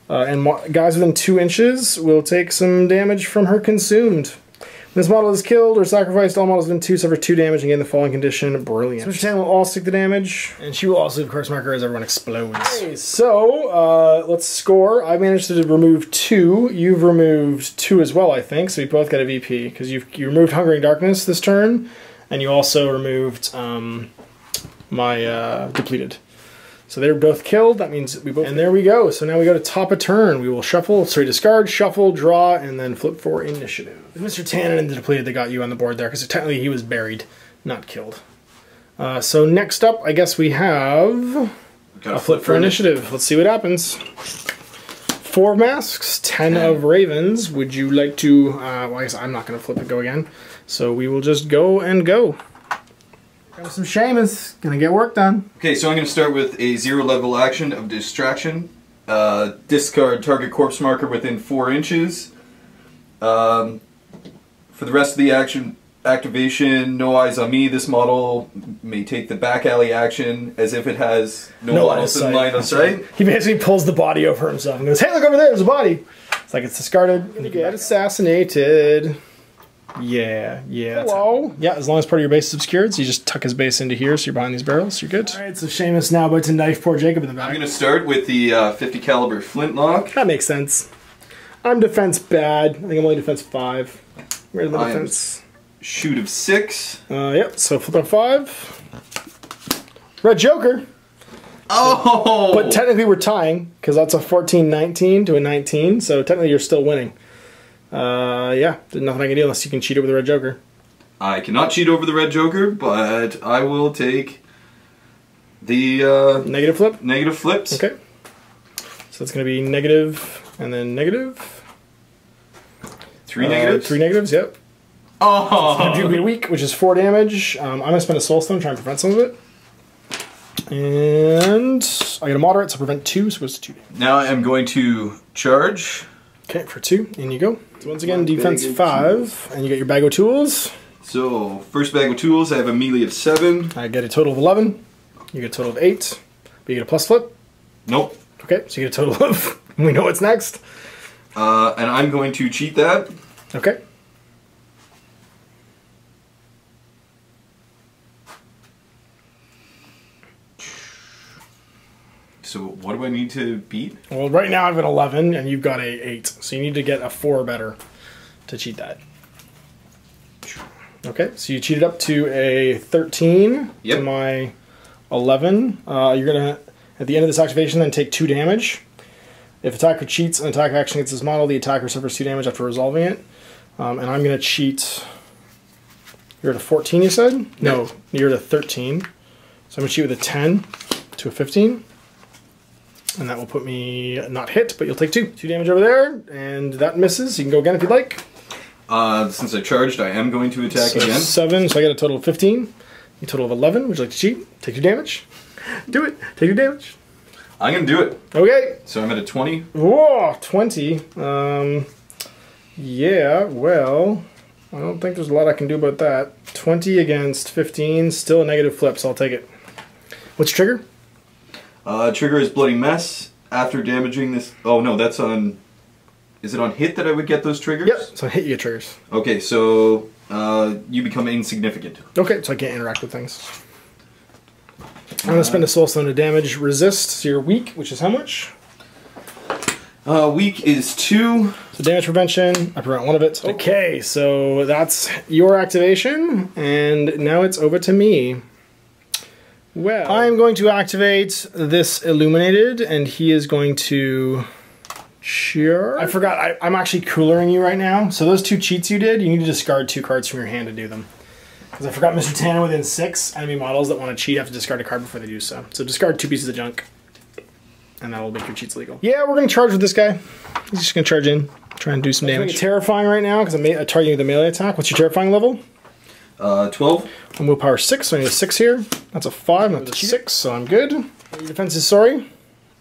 And guys within 2 inches will take some damage from her consumed. When this model is killed or sacrificed, all models within 2 suffer 2 damage and gain the following condition. Brilliant. So Mr. Tan will all stick the damage, and she will also, of course, mark her as everyone explodes. Okay, so let's score. I managed to remove 2. You've removed 2 as well, I think. So we both got a VP because you removed Hungering Darkness this turn, and you also removed my depleted. So they're both killed. That means we both. And there we go. So now we go to top of turn. We will discard, shuffle, draw, and then flip for initiative. Mr. Tannen and the depleted, they got you on the board there because technically he was buried, not killed. So next up, I guess we have a flip for initiative. Let's see what happens. 4 masks, 10 of ravens. Would you like to? Well, I guess I'm not going to flip and go again. So we will just go and go. Got some Seamus, gonna get work done. Okay, so I'm gonna start with a 0 level action of distraction. Discard target corpse marker within 4 inches. For the rest of the activation, no eyes on me. This model may take the back alley action as if it has no line of sight. He basically pulls the body over himself and goes, "Hey, look over there! There's a body." It's like it's discarded. And you get assassinated. Yeah. Hello. Yeah, as long as part of your base is obscured, so you just tuck his base into here, so you're behind these barrels, you're good. Alright, so Seamus now about to knife poor Jacob in the back. I'm going to start with the 50 caliber flintlock. That makes sense. I'm defense bad. I think I'm only defense 5. Where's my defense? Shoot of 6. Yep, so flip on 5. Red Joker. Oh! But technically we're tying, because that's a 14-19 to a 19, so technically you're still winning. Yeah, there's nothing I can do unless you can cheat over the Red Joker. I cannot cheat over the Red Joker, but I will take the negative flip? Negative flips. Okay. So it's going to be negative and then negative. 3 negatives? 3 negatives, yep. Oh! So it's going to be weak, which is 4 damage. I'm going to spend a SoulStone trying to prevent some of it. And I get a moderate, so prevent 2, so it goes to 2. Now I'm going to charge. Okay, for 2, in you go. So once again, defense 5, and you get your bag of tools. So, first bag of tools, I have a melee of 7. I get a total of 11. You get a total of 8. But you get a plus flip. Nope. Okay, so you get a total of... we know what's next. And I'm going to cheat that. Okay. So what do I need to beat? Well, right now I've got 11, and you've got a 8. So you need to get a 4 or better to cheat that. Okay, so you cheated up to a 13 to my 11. You're going to, at the end of this activation, then take 2 damage. If attacker cheats an attack action against this model, the attacker suffers 2 damage after resolving it. And I'm going to cheat... You're at a 14, you said? No, you're at a 13. So I'm going to cheat with a 10 to a 15. And that will put me not hit, but you'll take 2. 2 damage over there, and that misses. You can go again if you'd like. Since I charged, I am going to attack again. 7, so I get a total of 15. A total of 11. Would you like to cheat? Take 2 damage. Do it. Take 2 damage. I'm going to do it. Okay. So I'm at a 20. Whoa, 20. Yeah, well, I don't think there's a lot I can do about that. 20 against 15, still a negative flip, so I'll take it. What's your trigger? Trigger is Bloody Mess. After damaging this... Oh, no, that's on... Is it on hit that I would get those triggers? Yep, so on hit you get triggers. Okay, so you become insignificant. Okay, so I can't interact with things. I'm going to spend a SoulStone to damage resist, so you're weak, which is how much? Weak is 2. So damage prevention, I prevent one of it. Okay, so that's your activation, and now it's over to me. Well, I'm going to activate this Illuminated, and he is going to... Sure. I forgot, I'm actually coolering you right now. So those 2 cheats you did, you need to discard 2 cards from your hand to do them. Because I forgot Mr. Tanner, within 6 enemy models that want to cheat have to discard a card before they do so. So discard 2 pieces of junk, and that'll make your cheats legal. Yeah, we're going to charge with this guy. He's just going to charge in, try and do some damage. I'm terrifying right now because I'm targeting with a melee attack. What's your terrifying level? 12. I'm willpower 6, so I need a 6 here. That's a 5, not a 6, so I'm good. Your defense is, sorry?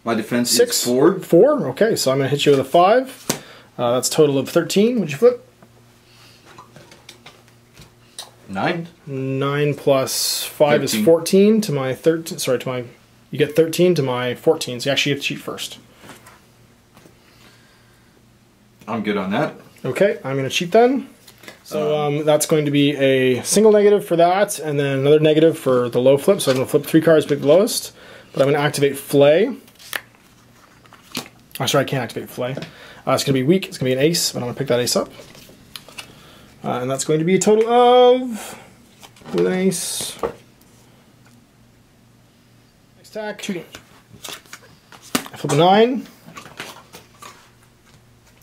My defense is 4. 4, okay, so I'm going to hit you with a 5. That's a total of 13. Would you flip? 9. 9 plus 5 13. Is 14 to my 13. Sorry, to my... You get 13 to my 14, so you actually have to cheat first. I'm good on that. Okay, I'm going to cheat then. So that's going to be a single negative for that, and then another negative for the low flip. So I'm going to flip 3 cards, pick the lowest. But I'm going to activate Flay. Oh, sorry, I can't activate Flay. It's going to be weak. It's going to be an ace, but I'm going to pick that ace up. And that's going to be a total of... With an ace... Next attack, 2 damage. I flip a 9.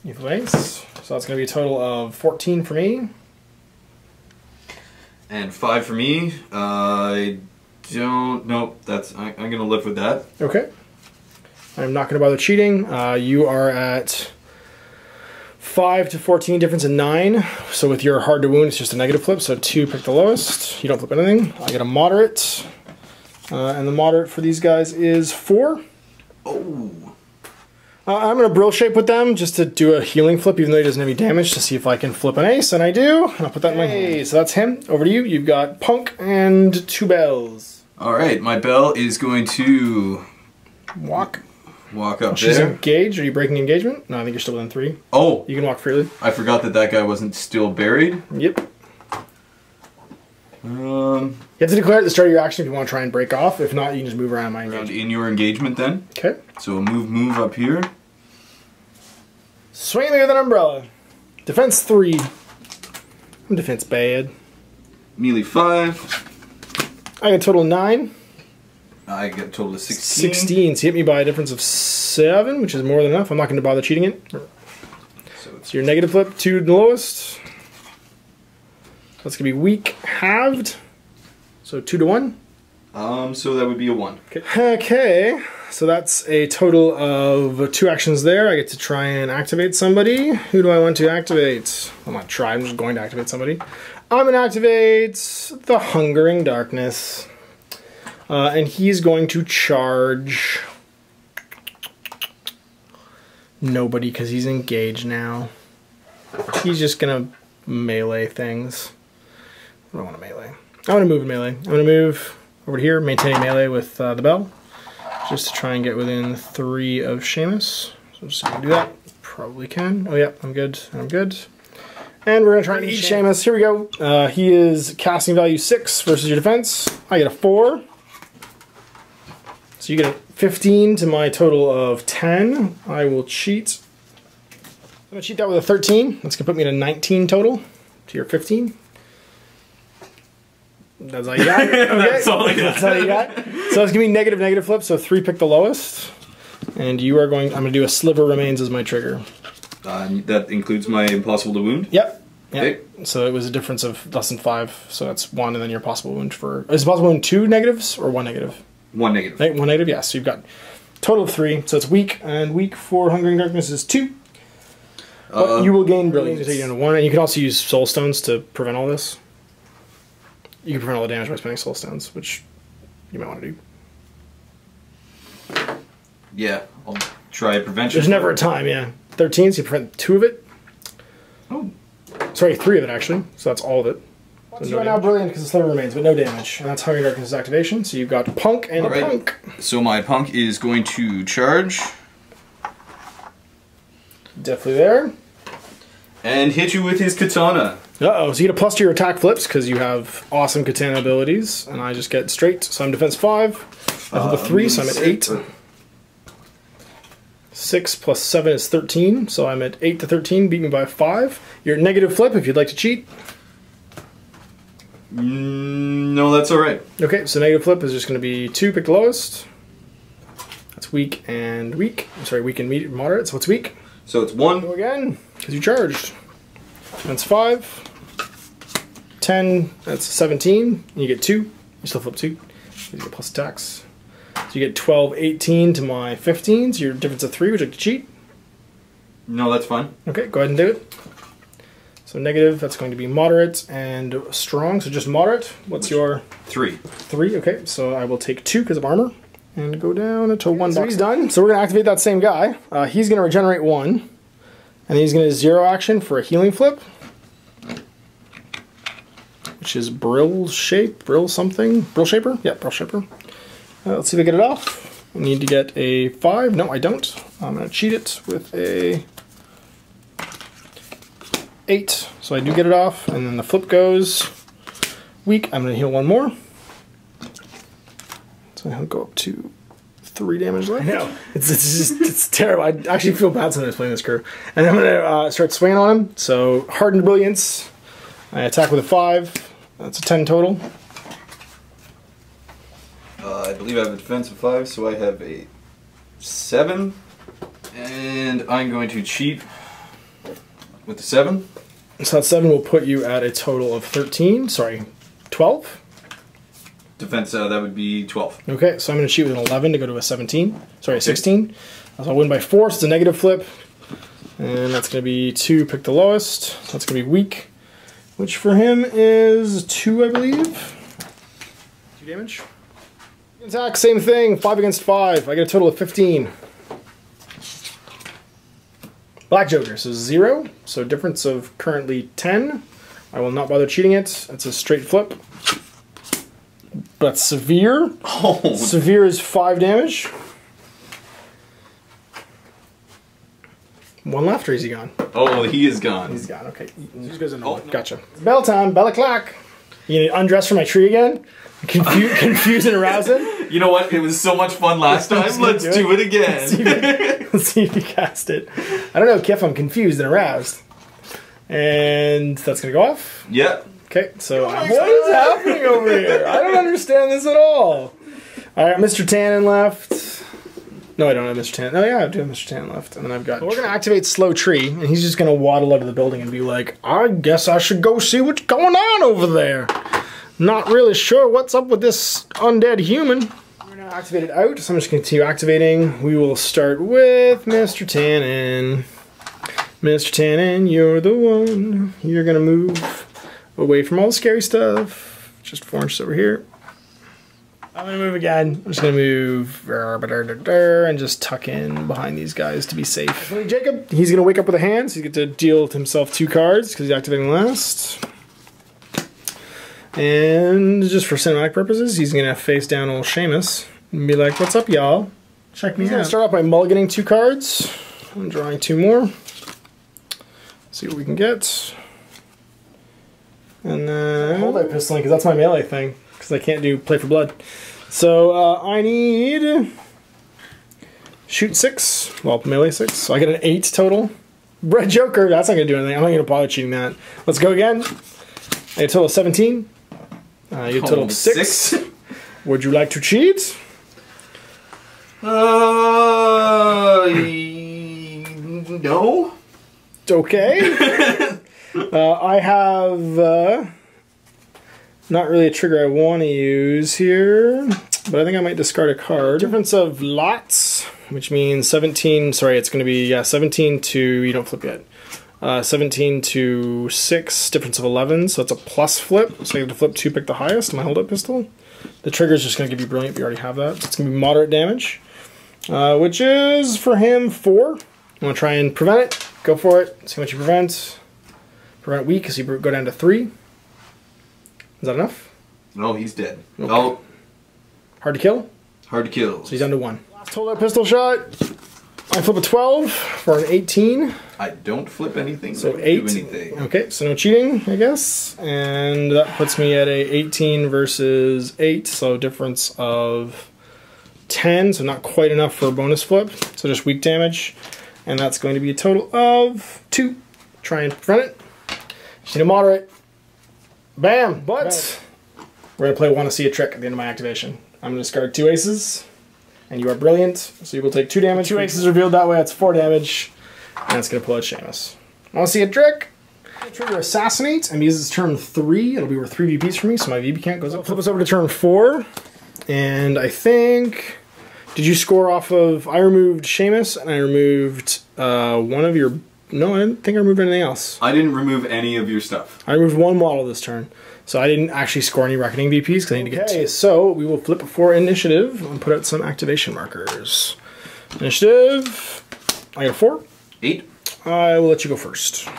You flip ace. So that's going to be a total of 14 for me. And 5 for me. I don't... Nope, that's... I'm going to live with that. Okay. I'm not going to bother cheating. You are at 5 to 14 difference in 9. So with your hard to wound, it's just a negative flip. So 2, pick the lowest. You don't flip anything. I get a moderate. And the moderate for these guys is 4. Oh. I'm going to Brill Shape with them just to do a healing flip, even though he doesn't have any damage, to see if I can flip an ace, and I do. And I'll put that in my hand. So that's him. Over to you. You've got Punk and 2 bells. Alright, my bell is going to... Walk up She's there. engaged. Are you breaking engagement? No, I think you're still within 3. Oh. You can walk freely. I forgot that guy wasn't still buried. Yep. You have to declare at the start of your action if you want to try and break off. If not, you can just move around my engagement. In your engagement then. Okay. So we'll move up here. Swing me with an umbrella. Defense 3. I'm defense bad. Melee 5. I get a total of 9. I get a total of 16. 16. So you hit me by a difference of 7, which is more than enough. I'm not going to bother cheating it. So it's your negative flip, 2 to the lowest. That's going to be weak halved. So 2 to 1. So that would be a 1. Okay. So that's a total of 2 actions there. I get to try and activate somebody. Who do I want to activate? I'm not trying, I'm just going to activate somebody. I'm going to activate the Hungering Darkness. And he's going to charge nobody because he's engaged now. He's just going to melee things. I don't want to melee. I want to move in melee. I'm going to move over to here, maintaining melee with the bell, just to try and get within 3 of Seamus. So I'm just going to do that. Probably can. Oh yeah, I'm good. I'm good. And we're going to try and eat Seamus. Here we go. He is casting value 6 versus your defense. I get a 4. So you get a 15 to my total of 10. I will cheat. I'm going to cheat that with a 13. That's going to put me at a 19 total to your 15. That's all you got? Okay. That's all I got. That's all you got? So it's going to be negative flip, so 3 pick the lowest. And you are going... I'm going to do a Sliver Remains as my trigger. That includes my Impossible to Wound? Yep. Okay. So it was a difference of less than 5. So that's 1, and then your possible wound for... Is possible wound 2 negatives or 1 negative? 1 negative. 1 negative, yeah. So you've got total of 3. So it's weak, and weak for Hungering Darkness is 2. But you will gain Brilliance to take you down to 1, and you can also use Soul Stones to prevent all this. You can prevent all the damage by spending Soul Stones, which you might want to do. Yeah, I'll try prevention. There's never a time, yeah. 13, so you prevent 2 of it. Oh. Sorry, 3 of it, actually. So that's all of it. So you are now brilliant because the Sliver Remains, but no damage. And that's Hungering Darkness activation. So you've got Punk and a Punk. So my Punk is going to charge. Definitely there. And hit you with his katana. Uh-oh, so you get a plus to your attack flips because you have awesome katana abilities. And I just get straight, so I'm defense 5. I flip a 3, so I'm at 8. 6 plus 7 is 13, so I'm at 8 to 13, beat me by 5. You're at negative flip if you'd like to cheat. No, that's alright. Okay, so negative flip is just going to be 2, pick the lowest. That's weak and weak. I'm sorry, weak and moderate, so it's weak. So it's 1. Go again, because you charged. That's 5. 10, that's 17. You get 2. You still flip 2. You get plus tax. So you get 12, 18 to my 15. So your difference of 3. Would you like to cheat? No, that's fine. Okay, go ahead and do it. So negative, that's going to be moderate and strong. So just moderate. What's your 3? 3. Okay, so I will take 2 because of armor and go down to 1 box. So he's done. So we're going to activate that same guy. He's going to regenerate 1, and he's going to 0 action for a healing flip, which is Brill something. Brill Shaper? Yeah, Brill Shaper. Let's see if I get it off. I need to get a 5. No, I don't. I'm going to cheat it with a 8. So I do get it off, and then the flip goes weak. I'm going to heal 1 more. So I'll go up to 3 damage left. I know. It's terrible. I actually feel bad sometimes playing this crew. And I'm going to start swinging on him. So Hardened Brilliance. I attack with a 5. That's a 10 total. I believe I have a defense of 5, so I have a 7. And I'm going to cheat with the 7. So that 7 will put you at a total of 13. Sorry, 12? Defense, that would be 12. Okay, so I'm going to cheat with an 11 to go to a 17. Sorry, a 16. So I'll win by 4, so it's a negative flip. And that's going to be 2, pick the lowest. So that's going to be weak, which for him is 2, I believe. 2 damage. Attack, same thing, 5 against 5. I get a total of 15. Black Joker, so 0. So difference of currently 10. I will not bother cheating it. It's a straight flip. But Severe. Oh. Severe is 5 damage. 1 left, or is he gone? Oh, he is gone. He's gone, okay. He just goes in. Oh, gotcha. Bell time, bell o'clock. You gonna undress from my tree again? Confuse and arouse it? You know what? It was so much fun last time. Let's do it again. Let's see if you cast it. I don't know, Kif, I'm confused and aroused. And that's going to go off? Yep. Okay, so what is happening over here? I don't understand this at all. Alright, Mr. Tannen left. No, I don't have Mr. Tannen. Oh yeah, I do have Mr. Tannen left. And then I've got... Well, we're going to activate Slow Tree, and he's just going to waddle out of the building and be like, I guess I should go see what's going on over there. Not really sure what's up with this undead human. We're going to activate it out, so I'm just going to continue activating. We will start with Mr. Tannen. Mr. Tannen, you're the one. You're going to move away from all the scary stuff. Just 4 inches over here. I'm going to move again. I'm just going to move and just tuck in behind these guys to be safe. Jacob, he's going to wake up with a hand, so he's going to deal himself 2 cards because he's activating last. And just for cinematic purposes, he's going to face down old Seamus and be like, what's up, y'all? Check me out. He's going to start off by mulliganing 2 cards. I'm drawing 2 more. See what we can get. And then... hold that pistol because that's my melee thing. Because I can't do play for blood. So I need... shoot 6. Well, melee 6. So I get an 8 total. Red Joker, that's not going to do anything. I'm not going to bother cheating that. Let's go again. I get a total of 17. You get a total of 6. Would you like to cheat? No. Okay. I have not really a trigger I want to use here, but I think I might discard a card. Difference of lots, which means 17, sorry, it's going to be 17 to, you don't flip yet, 17 to 6, difference of 11, so it's a plus flip, so you have to flip 2, pick the highest, my hold-up pistol. The trigger is just going to give you Brilliant, but you already have that. So it's going to be moderate damage, which is, for him, 4. I'm going to try and prevent it. Go for it. See what you prevent. Prevent weak, because you go down to 3. Is that enough? No, he's dead. Okay. Oh. Hard to kill? Hard to kill. So he's down to 1. Last hold-up pistol shot. I flip a 12 for an 18. I don't flip anything. So 8. Do anything. Okay, so no cheating, I guess. And that puts me at a 18 versus 8, so difference of 10, so not quite enough for a bonus flip. So just weak damage. And that's going to be a total of 2. Try and prevent it. Just need a moderate. Bam! But we're going to play Wanna See a Trick at the end of my activation. I'm going to discard 2 aces. And you are brilliant. So you will take 2 damage. 2 aces revealed that way. That's 4 damage. And it's going to pull out Seamus. Wanna see a trick? Trigger Assassinate, and because it's turn 3, it'll be worth 3 VPs for me, so my VP count goes up. Flip us over to turn 4, and I think... Did you score off of... I removed Seamus, and I removed one of your... No, I didn't think I removed anything else. I didn't remove any of your stuff. I removed 1 model this turn, so I didn't actually score any Reckoning VPs, because I need to get... Okay, so we will flip for Initiative, and put out some activation markers. Initiative... I got a 4. 8. I will let you go first.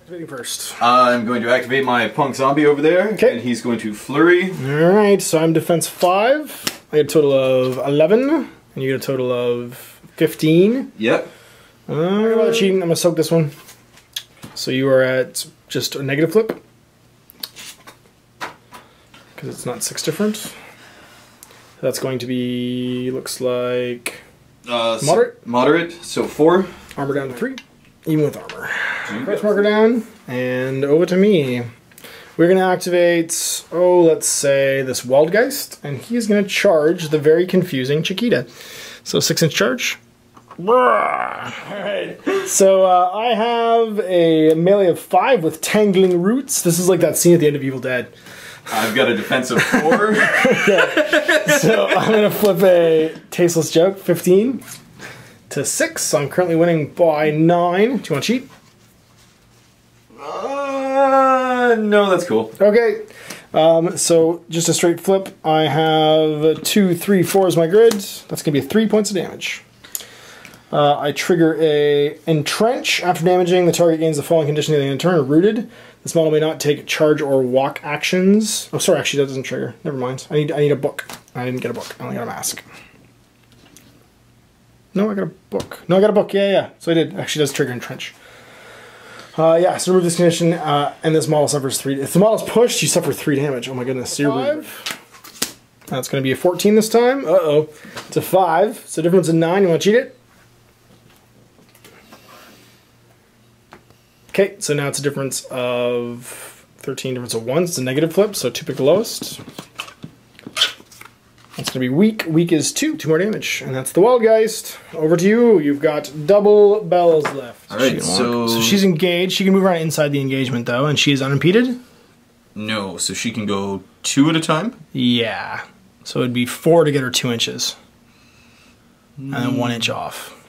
Activating first. I'm going to activate my punk zombie over there, and he's going to flurry. Alright, so I'm defense 5. I get a total of 11, and you get a total of 15. Yep. I'm cheating. I'm going to soak this one. So you are at just a negative flip. Because it's not 6 different. That's going to be, looks like, moderate. Moderate, so 4. Armor down to 3. Even with armor. First marker down, and over to me. We're going to activate, let's say this Wildgeist, and he's going to charge the very confusing Chiquita. So 6-inch charge. Alright. So I have a melee of 5 with Tangling Roots. This is like that scene at the end of Evil Dead. I've got a defense of 4. Okay. So I'm going to flip a Tasteless Joke, 15. To 6, so I'm currently winning by 9. Do you want to cheat? No, that's cool. Okay, so just a straight flip. I have 2, 3, 4 as my grid. That's going to be 3 points of damage. I trigger a Entrench. After damaging, the target gains the following condition at the end of the turn. Rooted. This model may not take charge or walk actions. Oh, sorry, actually that doesn't trigger. Never mind. I need a book. I didn't get a book. I only got a mask. No, I got a book. No, I got a book. Yeah. So I did. Actually, does trigger Entrench. Yeah, so remove this condition, and this model suffers 3. If the model's pushed, you suffer 3 damage. Oh my goodness. So 5. That's going to be a 14 this time. Uh-oh. It's a 5. So difference in 9. You want to cheat it? Okay, so now it's a difference of 13, difference of 1. It's a negative flip, so 2 pick the lowest. That's going to be weak. Weak is 2. 2 more damage. And that's the Wildgeist. Over to you. You've got double bells left. Alright, so she's engaged. She can move around inside the engagement, though, and she is unimpeded? No, so she can go 2 at a time? Yeah. So it'd be 4 to get her 2 inches. And then 1 inch off.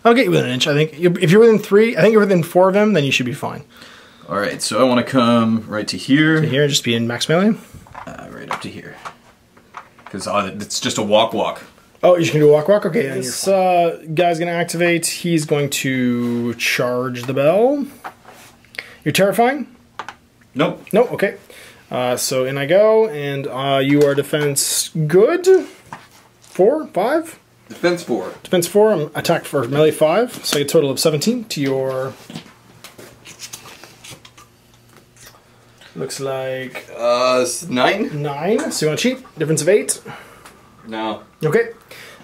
I'll get you within an inch, I think. If you're within 3, I think you're within 4 of them, then you should be fine. Alright, so I want to come right to here. To here, just be in max melee? Right up to here. Because it's just a walk. Oh, you can do a walk? Okay, then this guy's going to activate. He's going to charge the bell. You're terrifying? Nope. Nope, okay. So in I go, and you are defense good? 4? 5? Defense 4. Defense 4, I'm attacked for melee 5, so I get a total of 17 to your... Looks like... 9? 9, so you want to cheat? Difference of 8? No. Okay.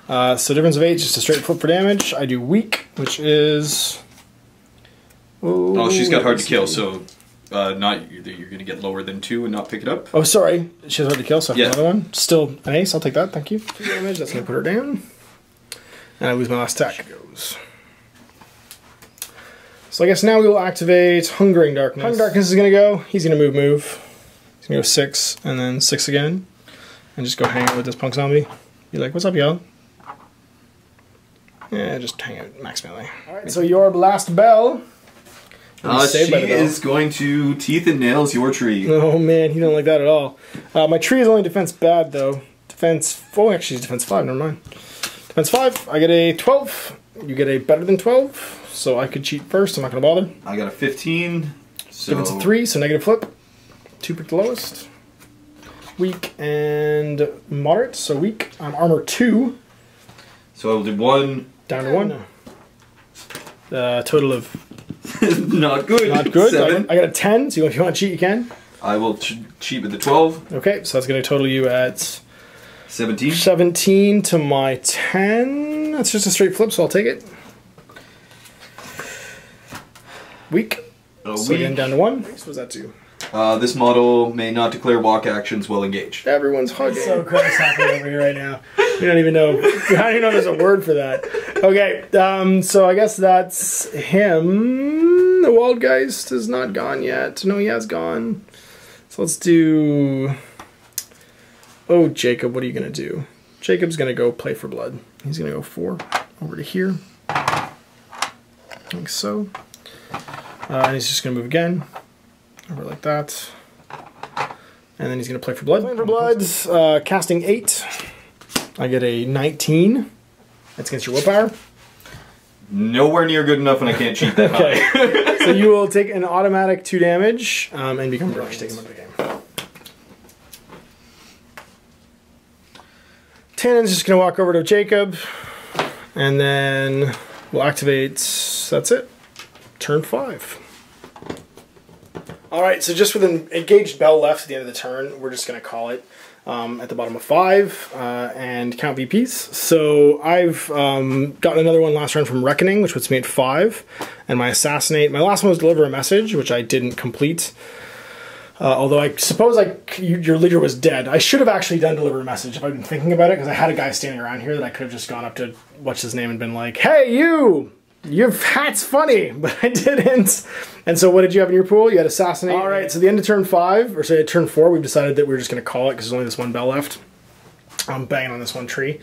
So difference of 8, just a straight flip for damage. I do weak, which is... Oh, she's got hard to kill, so you're going to get lower than 2 and not pick it up. Oh, sorry. She has hard to kill, so I have another one. Still an ace, I'll take that, thank you. 2 damage, that's going to put her down. And I lose my last attack. Goes. So I guess now we will activate Hungering Darkness. Hungering Darkness is going to go. He's going to move. He's going to go 6, and then 6 again. And just go hang out with this punk zombie. Be like, what's up, y'all? Yeah, just hang out max melee. Alright, so your last bell. She is going to teeth and nails your tree. Oh man, he don't like that at all. My tree is only defense bad though. Defense 4, actually defense 5, never mind. Defense 5, I get a 12. You get a better than 12. So I could cheat first, I'm not going to bother. I got a 15. So difference of 3, so negative flip. 2 pick the lowest. Weak and moderate, so weak. I'm armor 2. So I will do 1. Down to 1. Total of... not good. Not good. 7. I got a 10, so if you want to cheat, you can. I will cheat with the 12. Okay, so that's going to total you at 17. 17 to my 10. That's just a straight flip, so I'll take it. Weak. So again, down to 1. What does that do? This model may not declare walk actions while engaged. Everyone's hugging. So cross happy over here right now. We don't even know. I don't even know there's a word for that. Okay, so I guess that's him. The Wildgeist is not gone yet. No, he has gone. So let's do... Oh, Jacob, what are you going to do? Jacob's going to go play for blood. He's going to go 4 over to here. Like so. And he's just going to move again. Over like that. And then he's going to play for blood. Playing for blood, casting 8. I get a 19. That's against your willpower. Nowhere near good enough, and I can't cheat that high. So you will take an automatic 2 damage and become brushed. Take him out of the game. Tannen's just going to walk over to Jacob. And then we'll activate. That's it. Turn 5. Alright, so just with an engaged bell left at the end of the turn, we're just going to call it at the bottom of 5 and count VPs. So I've gotten another one last round from Reckoning, which puts me at 5. And my Assassinate, my last one was Deliver a Message, which I didn't complete. Although I suppose your leader was dead. I should have actually done Deliver a Message if I'd been thinking about it, because I had a guy standing around here that I could have just gone up to, what's his name, and been like, hey, you! Your hat's funny, but I didn't. And so what did you have in your pool? You had Assassinate. All right, so the end of turn 5, or say turn 4, we've decided that we're just going to call it because there's only this one bell left. I'm banging on this one tree,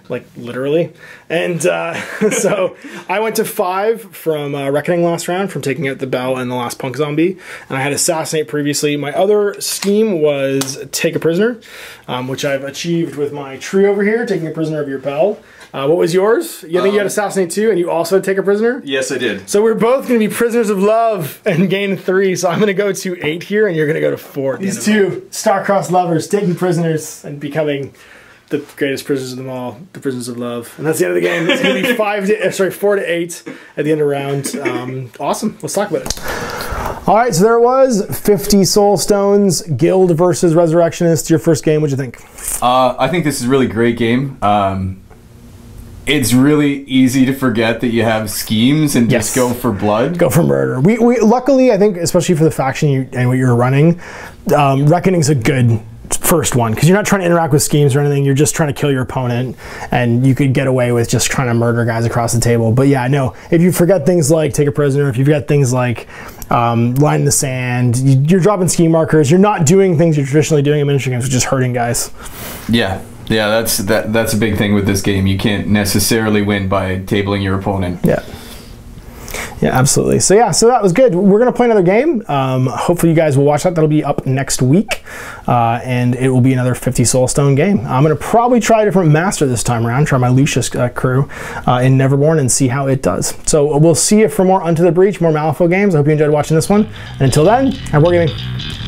like literally. And so I went to 5 from Reckoning last round, from taking out the bell and the last punk zombie. And I had Assassinate previously. My other scheme was Take a Prisoner, which I've achieved with my tree over here, taking a prisoner of your bell. What was yours? You think you had Assassinate too, and you also Take a Prisoner? Yes, I did. So we're both going to be prisoners of love and gain 3. So I'm going to go to 8 here, and you're going to go to 4. These two star-crossed lovers taking prisoners and becoming the greatest prisoners of them all, the prisoners of love. And that's the end of the game. It's going to be 4 to 8 at the end of round. Awesome. Let's talk about it. All right, so there it was. 50 Soul Stones, Guild versus Ressurectionists. Your first game. What'd you think? I think this is a really great game. It's really easy to forget that you have schemes and just go for blood. Go for murder. We luckily, I think, especially for the faction and what you're running, Reckoning's a good first one, because you're not trying to interact with schemes or anything. You're just trying to kill your opponent, and you could get away with just trying to murder guys across the table. But yeah, no, if you forget things like Take a Prisoner, if you've got things like Line in the Sand, you're dropping scheme markers, you're not doing things you're traditionally doing in miniature games, which is hurting guys. Yeah. Yeah, that's a big thing with this game. You can't necessarily win by tabling your opponent. Yeah. Yeah, absolutely. So yeah, so that was good. We're going to play another game. Hopefully you guys will watch that. That'll be up next week. And it will be another 50 Soulstone game. I'm going to probably try a different master this time around, try my Lucius crew in Neverborn and see how it does. So we'll see you for more Unto the Breach, more Malifaux games. I hope you enjoyed watching this one. And until then, have wargaming.